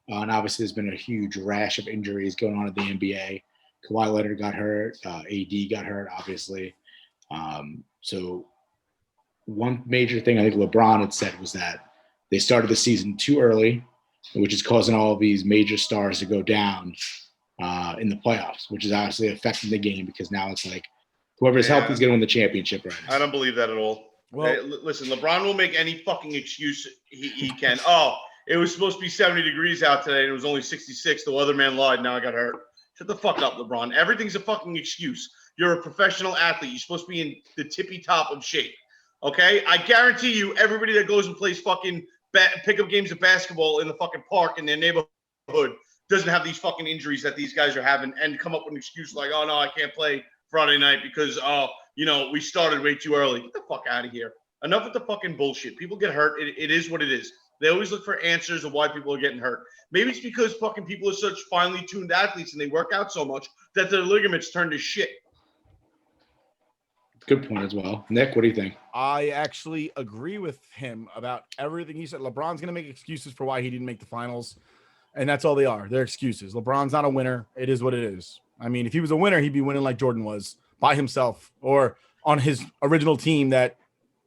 And obviously, there's been a huge rash of injuries going on at the NBA. Kawhi Leonard got hurt. AD got hurt, obviously. So one major thing I think LeBron had said was that they started the season too early, which is causing all of these major stars to go down in the playoffs, which is obviously affecting the game because now it's like whoever's healthy is going to win the championship right now. I don't believe that at all. Well, hey, listen, LeBron will make any fucking excuse he can. It was supposed to be 70 degrees out today and it was only 66. The weatherman lied. Now I got hurt. Shut the fuck up, LeBron. Everything's a fucking excuse. You're a professional athlete. You're supposed to be in the tippy top of shape. Okay? I guarantee you, everybody that goes and plays fucking pickup games of basketball in the fucking park in their neighborhood doesn't have these fucking injuries that these guys are having and come up with an excuse like, oh, no, I can't play Friday night because, we started way too early. Get the fuck out of here. Enough with the fucking bullshit. People get hurt. It is what it is. They always look for answers of why people are getting hurt. Maybe it's because fucking people are such finely tuned athletes and they work out so much that their ligaments turn to shit. Good point as well. Nick, what do you think? I actually agree with him about everything he said. LeBron's going to make excuses for why he didn't make the finals, and that's all they are. They're excuses. LeBron's not a winner. It is what it is. I mean, if he was a winner, he'd be winning like Jordan was by himself or on his original team that,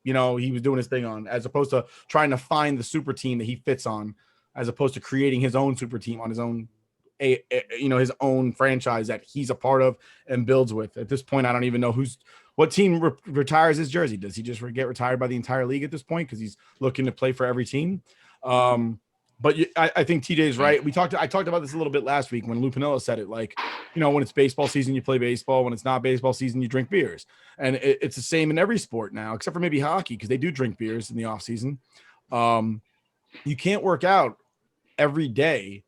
he was doing his thing on, as opposed to trying to find the super team that he fits on, as opposed to creating his own super team on his own, his own franchise that he's a part of and builds with. At this point, I don't even know what team retires his jersey. Does he just get retired by the entire league at this point because he's looking to play for every team? But I think TJ's right. I talked about this a little bit last week when Lou Piniella said it. Like, when it's baseball season, you play baseball. When it's not baseball season, you drink beers. And it's the same in every sport now, except for maybe hockey, because they do drink beers in the off season. You can't work out every day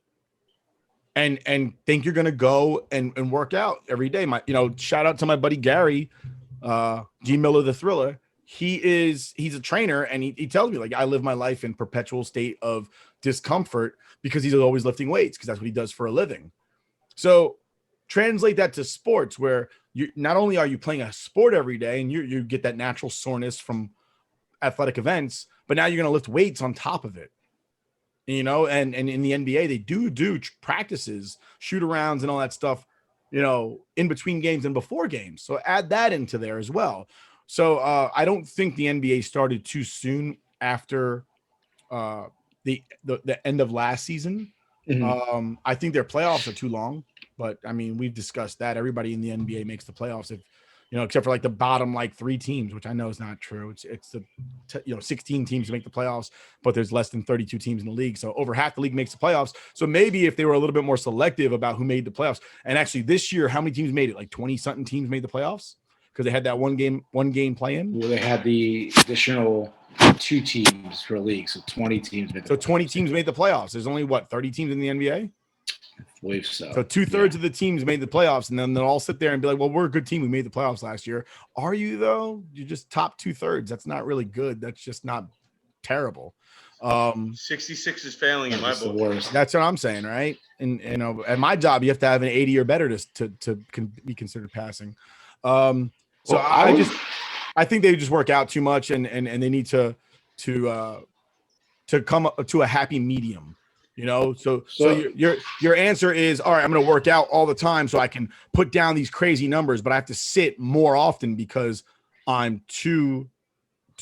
and think you're going to go and work out every day. Shout out to my buddy Gary, G Miller, the Thriller. He's a trainer, and he tells me, like, I live my life in perpetual state of discomfort because he's always lifting weights because that's what he does for a living. So translate that to sports, where you not only are you playing a sport every day and you get that natural soreness from athletic events, but now you're going to lift weights on top of it. And in the NBA, they do practices, shoot arounds and all that stuff, in between games and before games. So add that into there as well. So I don't think the NBA started too soon after the end of last season. Mm-hmm. I think their playoffs are too long, but I mean, we've discussed that. Everybody in the NBA makes the playoffs, except for like the bottom 3 teams, which I know is not true. It's the 16 teams make the playoffs, but there's less than 32 teams in the league, so over half the league makes the playoffs. So maybe if they were a little bit more selective about who made the playoffs, and actually this year, how many teams made it? Like 20 something teams made the playoffs because they had that one game play-in. Well, they had the additional 2 teams per league, so 20 teams made the playoffs. 20 teams made the playoffs. There's only 30 teams in the NBA. I believe so. So 2/3 of the teams made the playoffs, and then they'll all sit there and be like, well, we're a good team. We made the playoffs last year. Are you, though? You're just top 2/3. That's not really good. That's just not terrible. 66 is failing in my book. Worst. That's what I'm saying, right? And at my job, you have to have an 80 or better to be considered passing. So I think they just work out too much, and they need to come up to a happy medium. So your answer is, all right, I'm going to work out all the time so I can put down these crazy numbers, but I have to sit more often because I'm too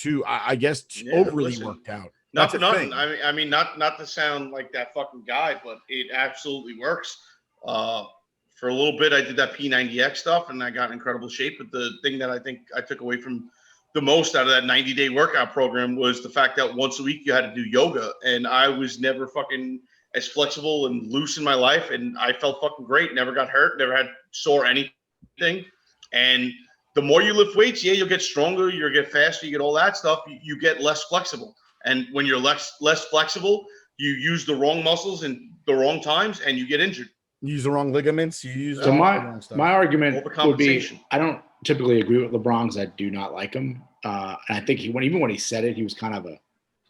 overly worked out. Not for nothing. I mean, not to sound like that fucking guy, but it absolutely works. For a little bit, I did that P90X stuff, and I got in incredible shape. But the thing that I think I took away from the most out of that 90-day workout program was the fact that once a week you had to do yoga, and I was never fucking as flexible and loose in my life, and I felt fucking great. Never got hurt, never had sore anything. And the more you lift weights, you'll get stronger, you'll get faster, you get all that stuff. You get less flexible, and when you're less flexible, you use the wrong muscles in the wrong times, and you get injured. You use the wrong ligaments. You use so my argument would be, I don't typically agree with LeBron because I do not like him. And I think even when he said it, he was kind of a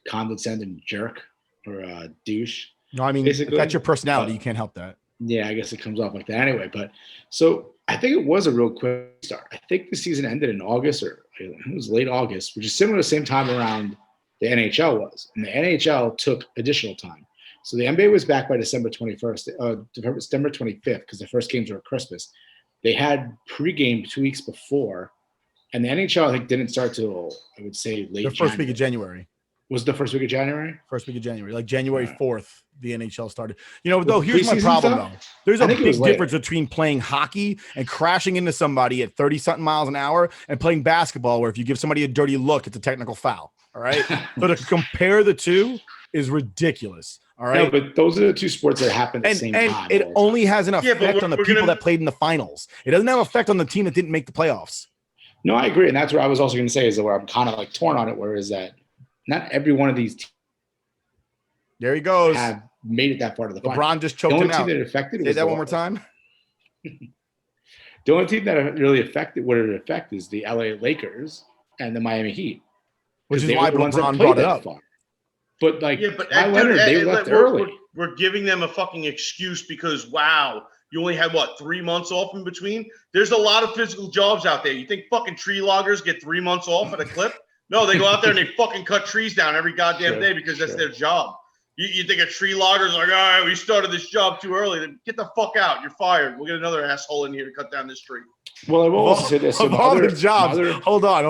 condescending jerk or a douche. No, I mean, if that's your personality, you can't help that. Yeah, I guess it comes off like that anyway. But so I think it was a real quick start. I think the season ended in August, or it was late August, which is similar to the same time around the NHL was. And the NHL took additional time. So the NBA was back by December 21st, December 25th, because the first games were at Christmas. They had pregame 2 weeks before, and the NHL, I think, didn't start till, I would say, late the first week of January. Was the first week of January? First week of January, like January 4th, the NHL started. Though, here's my problem, though. There's a big difference between playing hockey and crashing into somebody at 30-something miles an hour and playing basketball, where if you give somebody a dirty look, it's a technical foul. All right? So to compare the two is ridiculous. All right. No, but those are the 2 sports that happen at the same time. And it only has an effect on the people that played in the finals. It doesn't have an effect on the team that didn't make the playoffs. No, I agree. And that's what I was also going to say, is that where I'm kind of like torn on it, where is that not every one of these teams there he goes. Have made it that far to the LeBron final. just choked him out. The only team that affected Say that one more time. The only team that really affected what it affected is the LA Lakers and the Miami Heat. Which is why LeBron brought it up. Far. But Leonard, they left early. We're giving them a fucking excuse because, wow, You only had, 3 months off in between? There's a lot of physical jobs out there. You think fucking tree loggers get 3 months off at a clip? No, they go out there and they fucking cut trees down every goddamn day because that's their job. You think a tree logger's like, all right, we started this job too early. Then get the fuck out. You're fired. We'll get another asshole in here to cut down this tree. Well, I will also say this. Of all the jobs, hold on.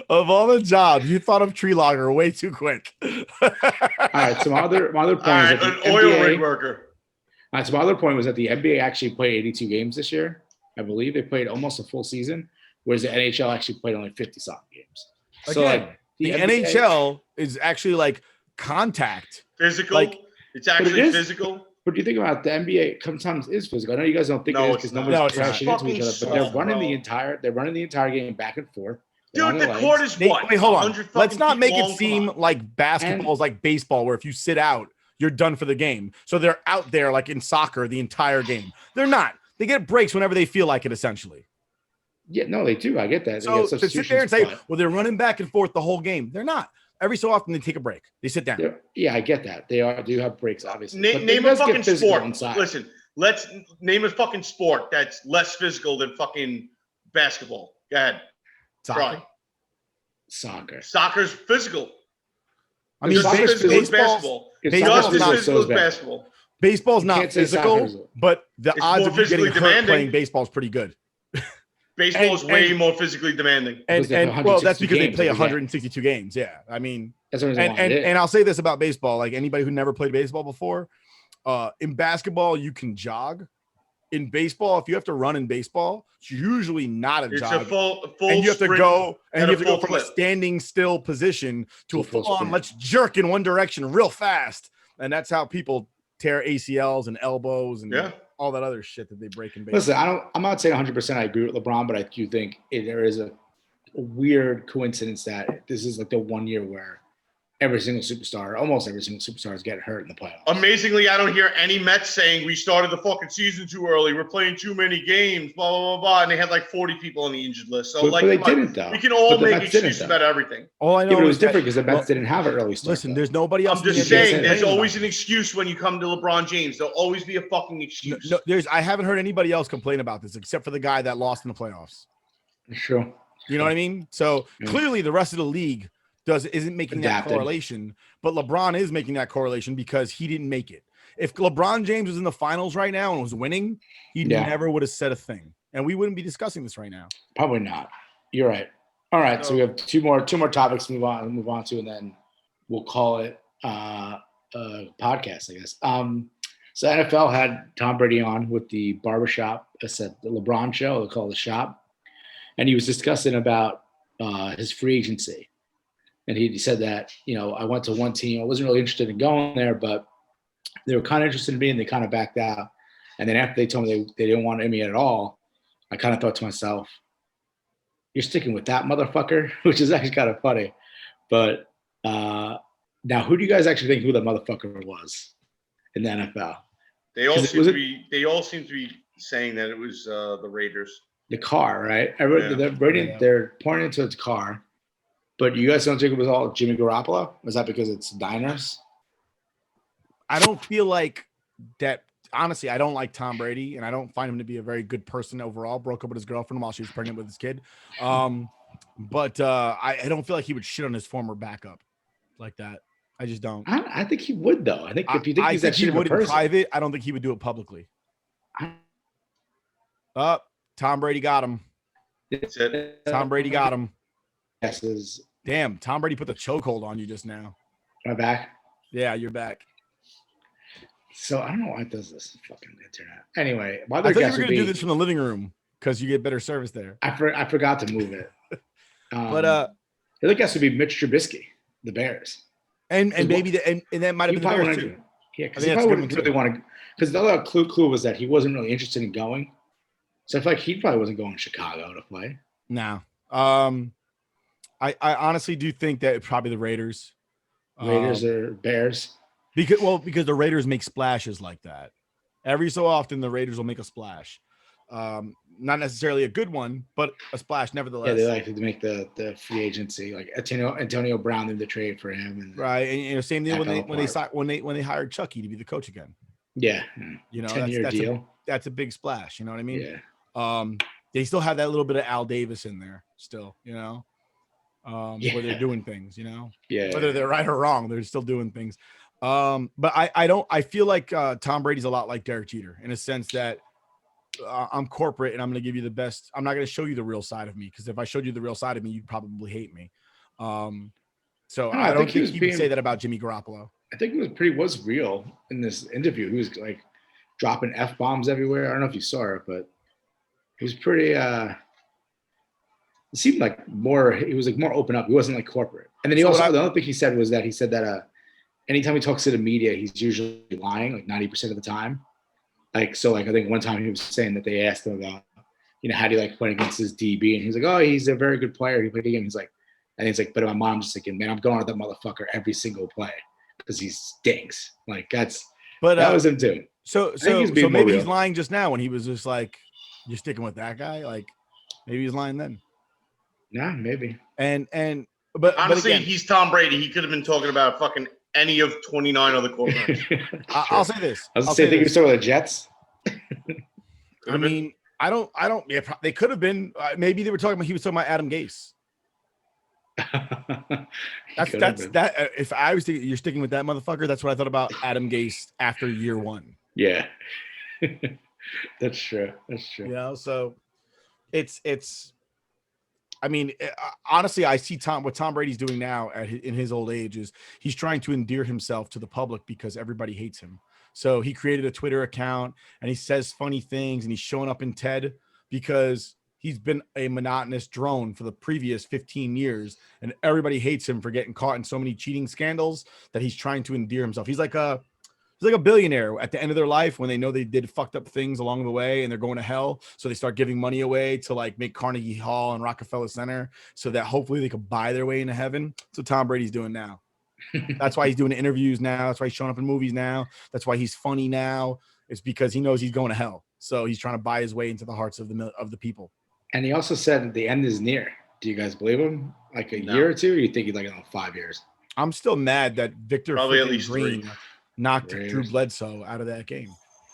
Of all the jobs, you thought of tree logger way too quick. All right, some other point. All right, an oil rig worker. All right, some other point was that the NBA actually played 82 games this year. I believe they played almost a full season, whereas the NHL actually played only 50-something games. So again, the NHL is actually like contact. Physical. Like, it's actually physical. But you think about it, the NBA sometimes is physical. I know you guys don't think it is because nobody's crashing into each other, but they're running the entire game back and forth. Dude, the court is what? Wait, hold on. Let's not make it seem like basketball is like baseball, where if you sit out, you're done for the game. So they're out there like in soccer the entire game. They're not. They get breaks whenever they feel like it, essentially. Yeah, no, they do. I get that. So to sit there and say, well, they're running back and forth the whole game. They're not. Every so often they take a break. They sit down. Yeah, I get that. They do have breaks, obviously. Name a fucking sport. Listen, let's name a fucking sport that's less physical than fucking basketball. Go ahead. Soccer. Soccer's physical. I mean, basketball. Just as physical as basketball. Baseball's not physical, but the odds of you getting hurt playing baseball is pretty good. Baseball is way more physically demanding. And well, that's because they play 162 games. Yeah. I mean, and I'll say this about baseball, like anybody who never played baseball before, in basketball, you can jog. In baseball, if you have to run in baseball, it's usually not a jog. It's a full and you have to go from a standing still position to a full on, let's jerk in one direction real fast. And that's how people tear ACLs and elbows and all that other shit that they break in baseball. Listen, I'm not saying 100% I agree with LeBron, but I do think there is a weird coincidence that this is like the 1 year where almost every single superstar is getting hurt in the playoffs. Amazingly, I don't hear any Mets saying we started the fucking season too early. We're playing too many games, blah, blah, blah, blah. And they had like 40 people on the injured list. So but they didn't, though. We can all make excuses about everything. All I know but it was different because the Mets didn't have an early start. Listen, there's nobody else. I'm just saying there's always an excuse when you come to LeBron James. There'll always be a fucking excuse. I haven't heard anybody else complain about this except for the guy that lost in the playoffs. Sure. You know what I mean? So clearly the rest of the league isn't making that correlation, but LeBron is making that correlation because he didn't make it. If LeBron James was in the finals right now and was winning, he never would have said a thing, and we wouldn't be discussing this right now. Probably not. You're right. All right, so we have two more topics to move on to, and then we'll call it a podcast, I guess. So NFL had Tom Brady on with the barbershop. I said the LeBron show. They call it The Shop, and he was discussing about his free agency. And he said that, I went to one team. I wasn't really interested in going there, but they were kind of interested in me, and they kind of backed out. And then after they told me they didn't want me at all, I kind of thought to myself, you're sticking with that motherfucker, which is actually kind of funny. But now, who do you guys actually think who that motherfucker was in the NFL? They all seem to be saying that it was the Raiders. The car, right? They're pointing to the car. But you guys don't think it was all Jimmy Garoppolo? Was that because it's diners? I don't feel like that. Honestly, I don't like Tom Brady, and I don't find him to be a very good person overall. Broke up with his girlfriend while she was pregnant with his kid. But I don't feel like he would shit on his former backup like that. I just don't. I think he would, though. I think if you think he's that shit of a person. In private, I don't think he would do it publicly. Tom Brady got him. Tom Brady got him. Damn, Tom Brady put the chokehold on you just now. Am I back? Yeah, you're back. So I don't know why it does this fucking internet. Anyway, I thought you were going to do this from the living room because you get better service there. I forgot to move it. But the other guess would be Mitch Trubisky, the Bears, and maybe and that might have been the Bears too. Yeah, because he probably wouldn't really want to. Because the other clue was that he wasn't really interested in going. So I feel like he probably wasn't going to Chicago to play. No. I honestly do think that probably the Raiders. Or Bears. Because the Raiders make splashes like that. Every so often, the Raiders will make a splash. Not necessarily a good one, but a splash nevertheless. Yeah, they like to make the free agency. Like Antonio Brown did the trade for him, and right. And same deal when they hired Chucky to be the coach again. Yeah, 10-year deal. that's a big splash. You know what I mean? Yeah. They still have that little bit of Al Davis in there still, you know, where they're doing things, you know, whether they're right or wrong, they're still doing things. But I feel like Tom Brady's a lot like Derek Jeter in a sense that I'm corporate and I'm going to give you the best. I'm not going to show you the real side of me, because if I showed you the real side of me, you'd probably hate me. So I don't think he would say that about Jimmy Garoppolo. I think it was real in this interview. He was like dropping F-bombs everywhere. I don't know if you saw it, but he was pretty it seemed like more, he was like more open up. He wasn't like corporate. And then the other thing he said was that anytime he talks to the media, he's usually lying like 90% of the time. Like, so like I think one time he was saying that they asked him about, you know, how do you like playing against his DB? And he's like, oh, he's a very good player. He played the game. He's like, and he's like, but my mom's just thinking, man, I'm going at that motherfucker every single play because he stinks. Like that was him too. So maybe he's lying just now when he was just like, you're sticking with that guy. Like maybe he's lying then. Yeah, maybe. But honestly, again, he's Tom Brady. He could have been talking about fucking any of 29 other quarterbacks. I'll say this. I think he was talking about the Jets. I mean, I don't. Yeah, they could have been. Maybe they were talking about. He was talking about Adam Gase. That's that. If I was thinking, you're sticking with that motherfucker, that's what I thought about Adam Gase after year one. Yeah, that's true. You know, so it's. I mean, honestly, I see what Tom Brady's doing now in his old age is he's trying to endear himself to the public because everybody hates him. So he created a Twitter account and he says funny things and he's showing up in TED because he's been a monotonous drone for the previous 15 years and everybody hates him for getting caught in so many cheating scandals that he's trying to endear himself. He's like a billionaire at the end of their life when they know they did fucked up things along the way and they're going to hell. So they start giving money away to like make Carnegie Hall and Rockefeller Center so that hopefully they could buy their way into heaven. That's what Tom Brady's doing now. That's why he's doing interviews now. That's why he's showing up in movies now. That's why he's funny now. It's because he knows he's going to hell. So he's trying to buy his way into the hearts of the people. And he also said that the end is near. Do you guys believe him? Like a year or two? Or you think he's like 5 years? I'm still mad that Victor probably at least Green 3. knocked Drew Bledsoe out of that game.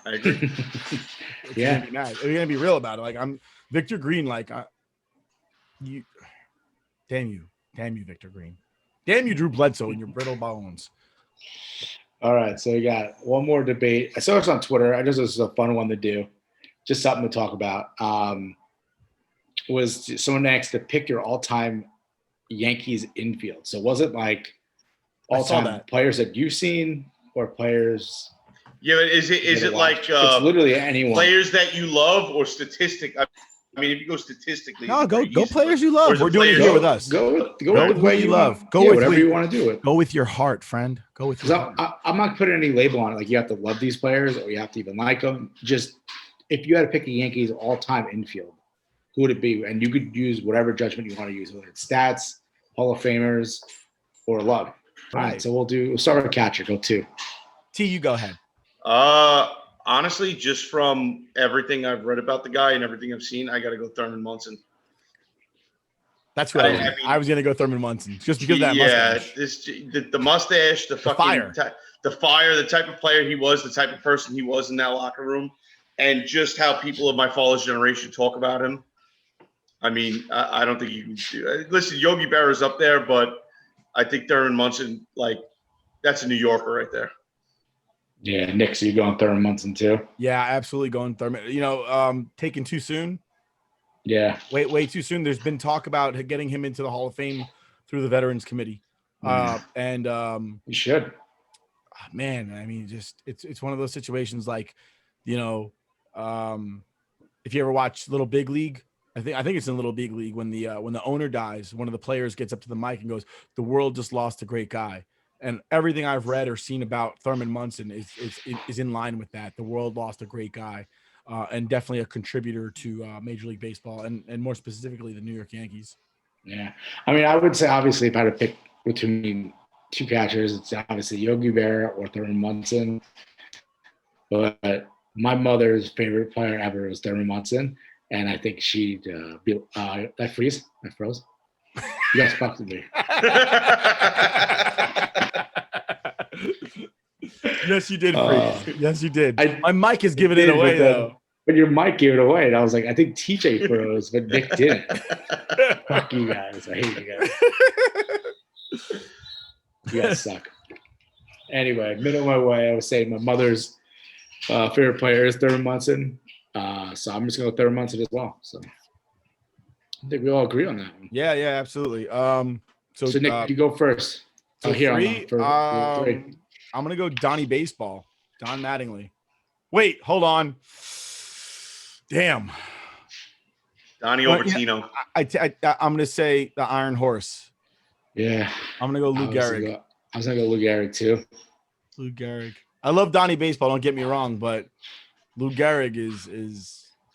I agree. Yeah, we're gonna be real about it. Like I'm Victor Green. Like damn you, Victor Green. Damn you, Drew Bledsoe, and your brittle bones. All right, so we got one more debate. I saw this on Twitter. I just this is a fun one to do, just something to talk about. Was someone asked to pick your all-time Yankees infield? So was it like all-time players that you've seen? Or players? Yeah, but is it like it's literally anyone? Players that you love or statistic? I mean, if you go statistically, no, go players you love. We're doing it here with us. Go with the way you love. Go with whatever you want to do. It. Go with your heart, friend. Go with your heart. I'm not putting any label on it. Like you have to love these players or you have to even like them. Just if you had to pick a Yankees all-time infield, who would it be? And you could use whatever judgment you want to use, whether it's stats, Hall of Famers, or love. All right, so we'll start with catcher. Go 2. T, you go ahead. Honestly, just from everything I've read about the guy and everything I've seen, I got to go Thurman Munson. That's what I was going to go Thurman Munson just because of that mustache. The mustache, the fucking fire, the type of player he was, the type of person he was in that locker room, and just how people of my father's generation talk about him. I mean, I don't think you can do it. Listen, Yogi Berra's up there, but I think Thurman Munson, like, that's a New Yorker right there. Yeah, Nick, so you're going Thurman Munson too? Yeah, absolutely going Thurman. You know, taken too soon. Yeah. Way too soon. There's been talk about getting him into the Hall of Fame through the Veterans Committee. You should. Man, I mean, just it's one of those situations like, you know, if you ever watch Little Big League, I think it's in Little Big League when the owner dies, one of the players gets up to the mic and goes, "The world just lost a great guy." And everything I've read or seen about Thurman Munson is in line with that. The world lost a great guy, and definitely a contributor to Major League Baseball and more specifically the New York Yankees. Yeah, I mean, I would say obviously if I had to pick between 2 catchers, it's obviously Yogi Berra or Thurman Munson. But my mother's favorite player ever was Thurman Munson. And I think she'd be I froze. You guys fucked with me. Yes, you did freeze. Yes, you did. My mic is giving it away though. But your mic gave it away. And I was like, I think TJ froze, but Nick didn't. Fuck you guys. I hate you guys. You guys suck. Anyway, middle of my way, I was saying my mother's favorite player is Thurman Munson. So I'm just going to go Thurman Munson as well. So I think we all agree on that one. Yeah, absolutely. So Nick, you go first. So here three, three. I'm going to go Donnie Baseball. Don Mattingly. Wait, hold on. Damn. Donnie Overtino. I'm going to say the Iron Horse. Yeah. I'm going to go Lou Gehrig. I was going to go Lou Gehrig too. Lou Gehrig. I love Donnie Baseball, don't get me wrong, but Lou Gehrig is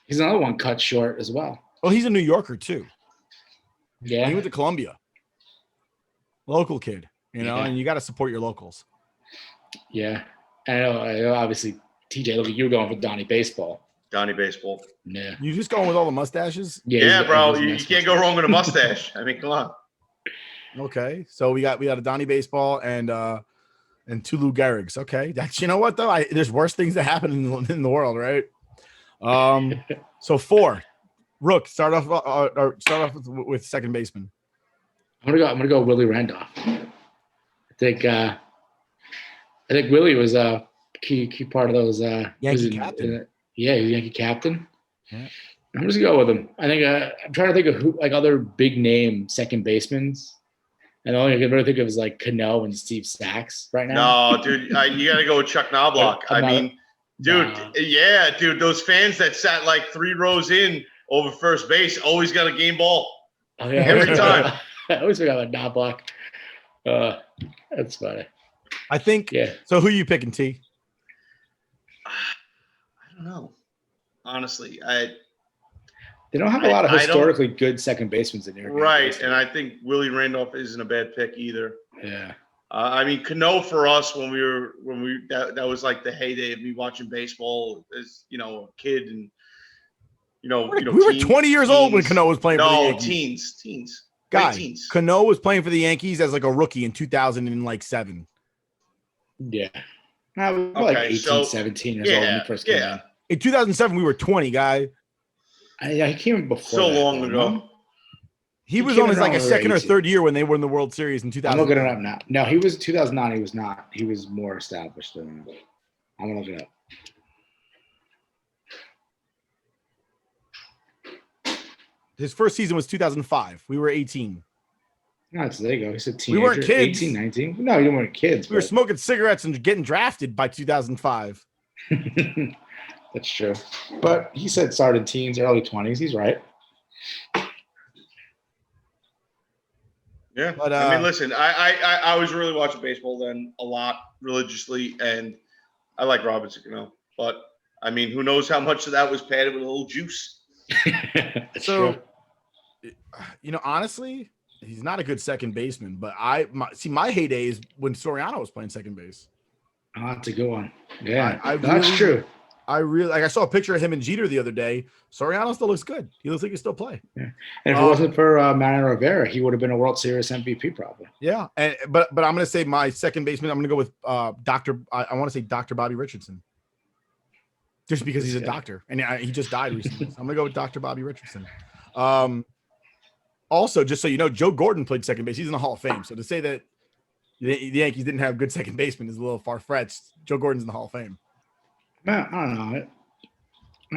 he's another one cut short as well. Oh, he's a New Yorker too. Yeah. He went to Columbia. Local kid, and you got to support your locals. Yeah. I know obviously, TJ, look at you going for Donnie Baseball. Donnie Baseball. Yeah. You just going with all the mustaches? Yeah, bro. You can't go wrong with a mustache. I mean, come on. Okay. So we got a Donnie Baseball and two Lou Gehrigs. Okay. That's, you know what though? There's worse things that happen in the world, right? So 4. Rook, start off with second baseman. I'm gonna go Willie Randolph. I think Willie was a key part of those Yankee captain. Yankee captain. Yeah. I'm just gonna go with him. I think I'm trying to think of who like other big name second basemen. And the only I can really think of is like Cano and Steve Sachs right now. No, dude, you got to go with Chuck Knobloch. Dude, those fans that sat like 3 rows in over first base always got a game ball. Oh, yeah. Every time. I always forgot about Knobloch. That's funny. I think. Yeah. So who are you picking, T? I don't know. Honestly, they don't have a lot of historically good second basemen in here. Right, and I think Willie Randolph isn't a bad pick either. Yeah. I mean, Cano for us when that was like the heyday of me watching baseball as a kid, and we were 20 years old when Cano was playing for the Yankees. Teens. Guy, Cano was playing for the Yankees as like a rookie in 2007. Yeah. I was like 18, 17 years old when he first came in. In 2007, we were 20, guy. I came before so long ago. He was on his like a second or third year when they won the World Series in 2000. I'm looking it up now. No, he was 2009. He was not. He was more established than that. I'm gonna look it up. His first season was 2005. We were 18. No, there you go. He said teenager. We weren't kids. 18, 19. No, you weren't kids. We were smoking cigarettes and getting drafted by 2005. That's true. But he said started teens, early 20s. He's right. Yeah. But, I mean, listen, I was really watching baseball then a lot religiously, and I like Robinson Cano. But, I mean, who knows how much of that was padded with a little juice. So, honestly, he's not a good second baseman. But my heyday is when Soriano was playing second base. Oh, that's a good one. Yeah, that's true. I saw a picture of him and Jeter the other day. Soriano still looks good. He looks like he still play. Yeah. And if it wasn't for Mariano Rivera, he would have been a World Series MVP probably. Yeah. But I'm going to say my second baseman, I'm going to go with I want to say Dr. Bobby Richardson. Just because he's a doctor. And he just died recently. So I'm going to go with Dr. Bobby Richardson. Also, just so you know, Joe Gordon played second base. He's in the Hall of Fame. So to say that the Yankees didn't have good second baseman is a little far-fetched. Joe Gordon's in the Hall of Fame. I don't know.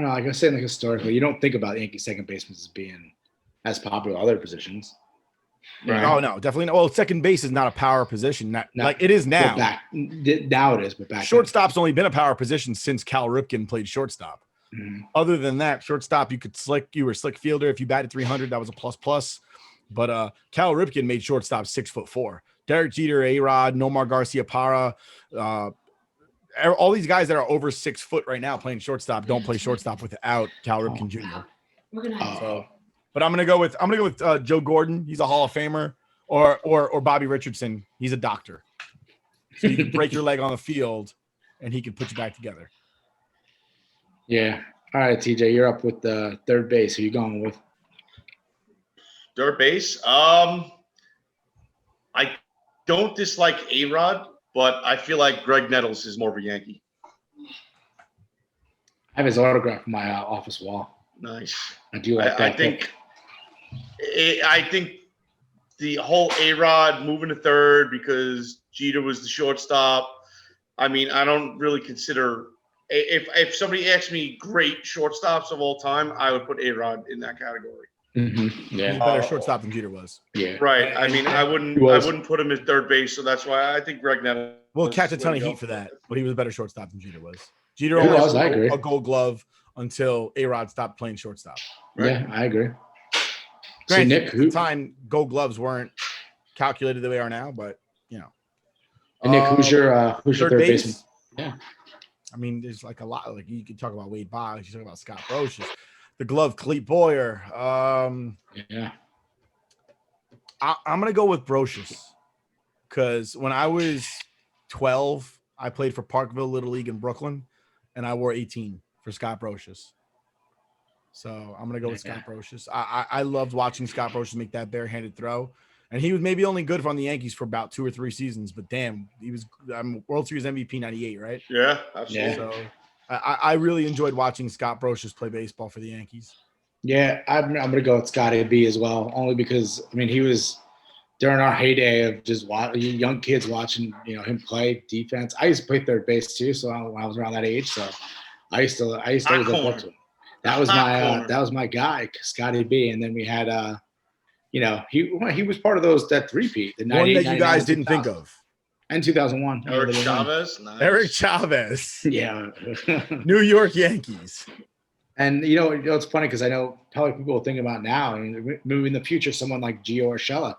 Like I said, like historically, you don't think about Yankee second basemen as being as popular as other positions. Right? Oh no, definitely not. Well, second base is not a power position. Like it is now. Now it is, but back shortstop's only been a power position since Cal Ripken played shortstop. Mm-hmm. Other than that, shortstop you were a slick fielder. If you batted 300, that was a plus. But Cal Ripken made shortstop 6'4". Derek Jeter, A-Rod, Nomar Garcia-Parra, all these guys that are over 6 foot right now playing shortstop don't play shortstop without Cal Ripken Jr. We're gonna have but I'm gonna go with Joe Gordon. He's a Hall of Famer, or Bobby Richardson. He's a doctor, so you can break your leg on the field, and he can put you back together. Yeah. All right, TJ, you're up with the third base. Who are you going with? Third base. I don't dislike A-Rod, but I feel like Greg Nettles is more of a Yankee. have his autograph on my office wall. Nice. I do like that. I think the whole A-Rod moving to third because Jeter was the shortstop. I mean, I don't really consider if somebody asked me great shortstops of all time, I would put A-Rod in that category. Mm-hmm. Yeah, He's a better shortstop than Jeter was. Yeah, right. I mean, I wouldn't put him at third base, so that's why I think Greg Nettles will catch a ton of heat for that, but he was a better shortstop than Jeter was. Jeter He only was, I had agree. a Gold Glove until A-Rod stopped playing shortstop. Right? Yeah, I agree. Granted, Nick, at the time, Gold Gloves weren't calculated the way they are now, but you know. And Nick, who's your third baseman? Yeah. I mean, there's like a lot. Like you could talk about Wade Boggs, you talk about Scott Brocious, the glove Clete Boyer. Yeah. I'm gonna go with Brocious because when I was 12, I played for Parkville Little League in Brooklyn, and I wore 18 for Scott Brocious. So I'm gonna go with Scott Brocious. I loved watching Scott Brocious make that barehanded throw, and he was maybe only good on the Yankees for about 2 or 3 seasons. But damn, he was World Series MVP '98, right? Yeah, absolutely. So I really enjoyed watching Scott Brocious play baseball for the Yankees. Yeah, I'm gonna go with Scotty B as well, only because I mean he was during our heyday of just young kids watching him play defense. I used to play third base too, so when I was around that age, so I used to always look up to him. That was my guy, Scotty B. And then we had he was part of that three-peat, the one that you guys didn't think of. And 2001. Eric Chavez. Nice. Eric Chavez. Yeah. New York Yankees. And it's funny because I know probably people will think about now, and maybe in the future, someone like Gio Urshela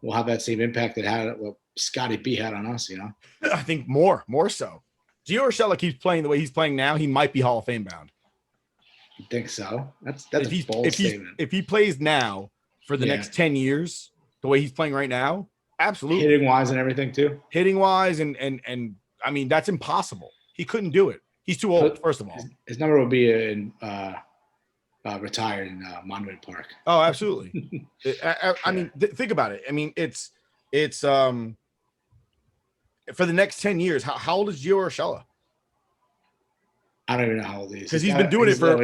will have that same impact that what Scotty B had on us. I think more so. Gio Urshela keeps playing the way he's playing now. He might be Hall of Fame bound. You think so? That's a bold statement. If he plays now for the next 10 years, the way he's playing right now, absolutely. Hitting wise and everything too. Hitting wise and I mean that's impossible. He couldn't do it. He's too old. First of all, his number will be in retired in Monument Park. Oh, absolutely. I mean, think about it. I mean, it's for the next 10 years. How old is Gio Urshela? I don't even know how old he is. Because he's been doing it for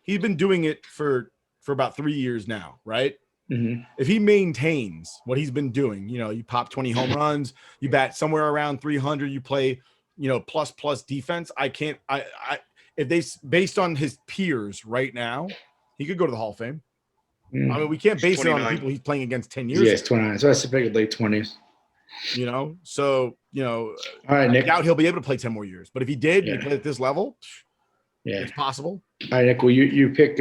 he's been doing it for about 3 years now, right? Mm-hmm. If he maintains what he's been doing, you pop 20 home runs, you bat somewhere around 300, you play, plus defense. If they based on his peers right now, he could go to the Hall of Fame. I mean, we can't base it on the people he's playing against 10 years. Yeah, it's 29. So I figured late 20s. So all right, Nick. I doubt he'll be able to play 10 more years. But if he did, and he played at this level, it's possible. All right, Nick. Well, you pick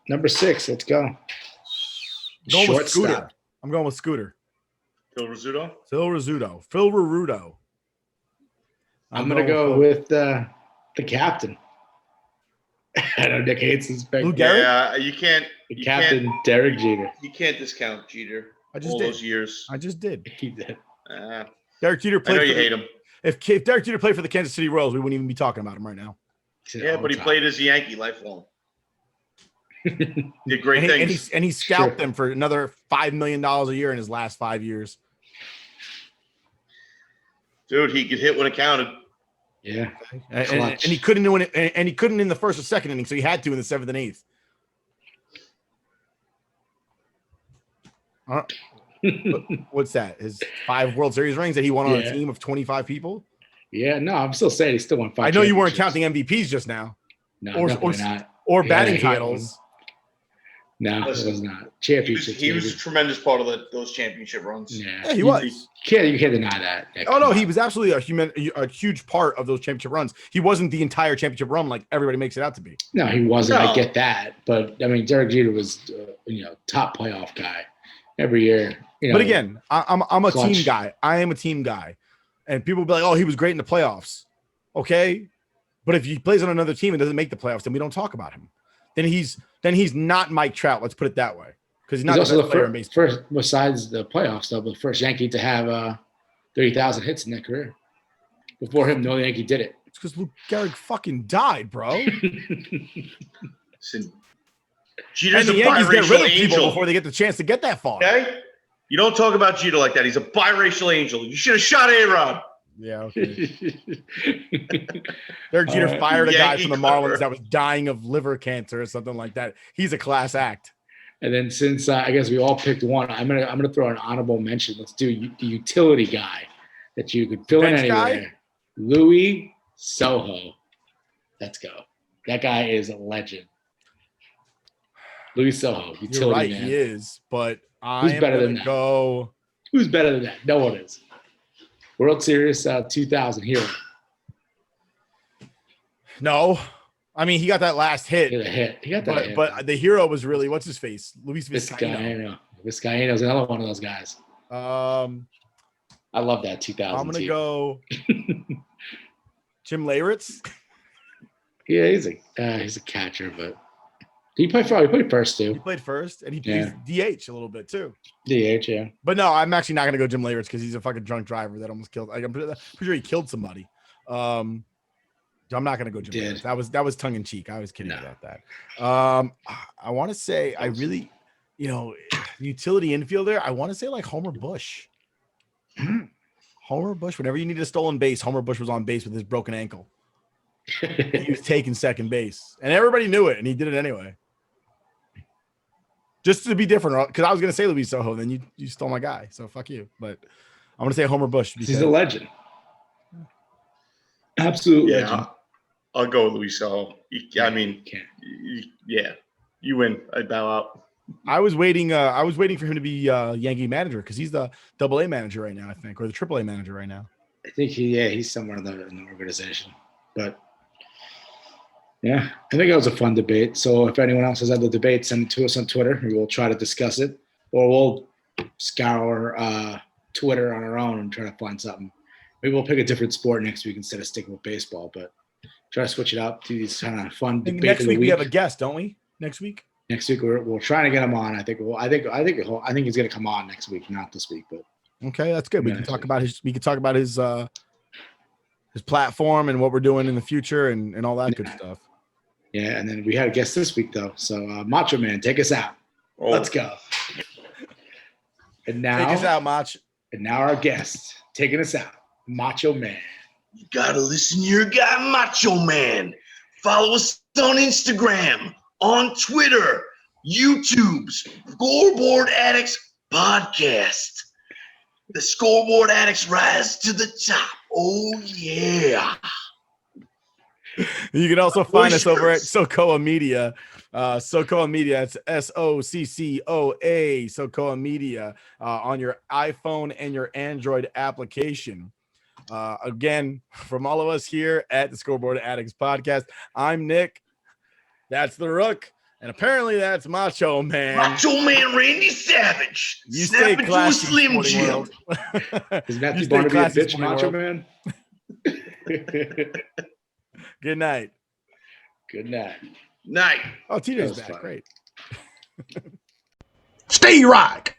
number 6. Let's go. With Scooter. I'm going with Scooter. Phil Rizzuto. Phil Rizzuto. I'm gonna go with the captain. I know Nick hates his pick. Yeah, you can't. The captain, Derek Jeter. You can't discount Jeter. Those years. I just did. He did. Derek Jeter played. I know you hate him. If Derek Jeter played for the Kansas City Royals, we wouldn't even be talking about him right now. Yeah, but he played as a Yankee lifelong. Did great things. And he scalped them for another $5 million a year in his last 5 years. Dude, he could hit when it counted. Yeah, and he couldn't do it, and he couldn't in the first or second inning, so he had to in the 7th and 8th. What's that? His 5 World Series rings that he won on a team of 25 people. Yeah, no, I'm still saying he still won 5. I know you weren't counting MVPs just now. No, or not. Or batting titles. No, it was not. Championships. He was a tremendous part of those championship runs. Yeah, he was. You can't deny that. Oh no, he was absolutely a huge part of those championship runs. He wasn't the entire championship run like everybody makes it out to be. No, he wasn't. No. I get that, but I mean, Derek Jeter was, top playoff guy every year. But again, I'm a team guy. I am a team guy, and people will be like, "Oh, he was great in the playoffs." Okay, but if he plays on another team and doesn't make the playoffs, then we don't talk about him. Then he's not Mike Trout. Let's put it that way, because he's not also the first, besides the playoffs, though, the first Yankee to have 30,000 hits in their career. Before him, no Yankee did it. It's because Lou Gehrig fucking died, bro. Listen, Jeter's and the a Yankees get rid of people angel before they get the chance to get that far. Okay, you don't talk about Jeter like that. He's a biracial angel. You should have shot A-Rod. Yeah, okay. Derek Jeter fired a guy from the Marlins that was dying of liver cancer or something like that. He's a class act. And then since I guess we all picked one, I'm gonna throw an honorable mention. Let's do the utility guy that you could fill in anywhere. Guy? Louis Soho. Let's go. That guy is a legend. Louis Soho, utility You're right, man. He is, but who's better than that? Who's better than that? No one is. World Series 2000 hero. No. I mean, he got that last hit. He got that hit. But the hero was really, what's his face? Luis Vizcaíno. Vizcaíno's another one of those guys. I love that 2000. I'm going to go Jim Leyritz. Yeah, he's a catcher, but he played first too. He played first, and he plays DH a little bit too. DH, yeah. But no, I'm actually not going to go Jim Leyritz because he's a fucking drunk driver that almost killed. I'm pretty sure he killed somebody. I'm not going to go Jim Leyritz. That was tongue in cheek. I was kidding about that. I want to say utility infielder. I want to say like Homer Bush. Homer Bush. Whenever you need a stolen base, Homer Bush was on base with his broken ankle. He was taking second base, and everybody knew it, and he did it anyway. Just to be different, because I was going to say Luis Soho, then you stole my guy, so fuck you. But I'm going to say Homer Bush. He's a legend. Absolute legend. I'll go with Luis Soho. I mean, you win. I bow out. I was waiting for him to be Yankee manager because he's the AA manager right now, I think, or the AAA manager right now. I think he's somewhere in the organization. But yeah, I think it was a fun debate. So if anyone else has other debates, send it to us on Twitter. We will try to discuss it, or we'll scour Twitter on our own and try to find something. Maybe we'll pick a different sport next week instead of sticking with baseball, but try to switch it up to these kind of fun debates. Next week we have a guest, don't we? Next week we're trying to get him on. I think he's going to come on next week, not this week. But okay, that's good. We can talk about his platform and what we're doing in the future and all that good stuff. Yeah, and then we had a guest this week though. So Macho Man, take us out. Let's go. And now take us out, Mach. And now our guest taking us out, Macho Man. You gotta listen to your guy, Macho Man. Follow us on Instagram, on Twitter, YouTube, Scoreboard Addicts Podcast. The Scoreboard Addicts rise to the top. Oh, yeah. You can also find us over at Socoa Media. Socoa Media, it's SOCCOA, Socoa Media, on your iPhone and your Android application. Again, from all of us here at the Scoreboard Addicts Podcast, I'm Nick. That's the Rook. And apparently that's Macho Man. Macho Man Randy Savage. You stay classy, Slim Jim. Is Matthew Barnaby a bitch, Macho Man? Good night. Good night. Night. Oh, TJ's back. Fun. Great. Stay rock.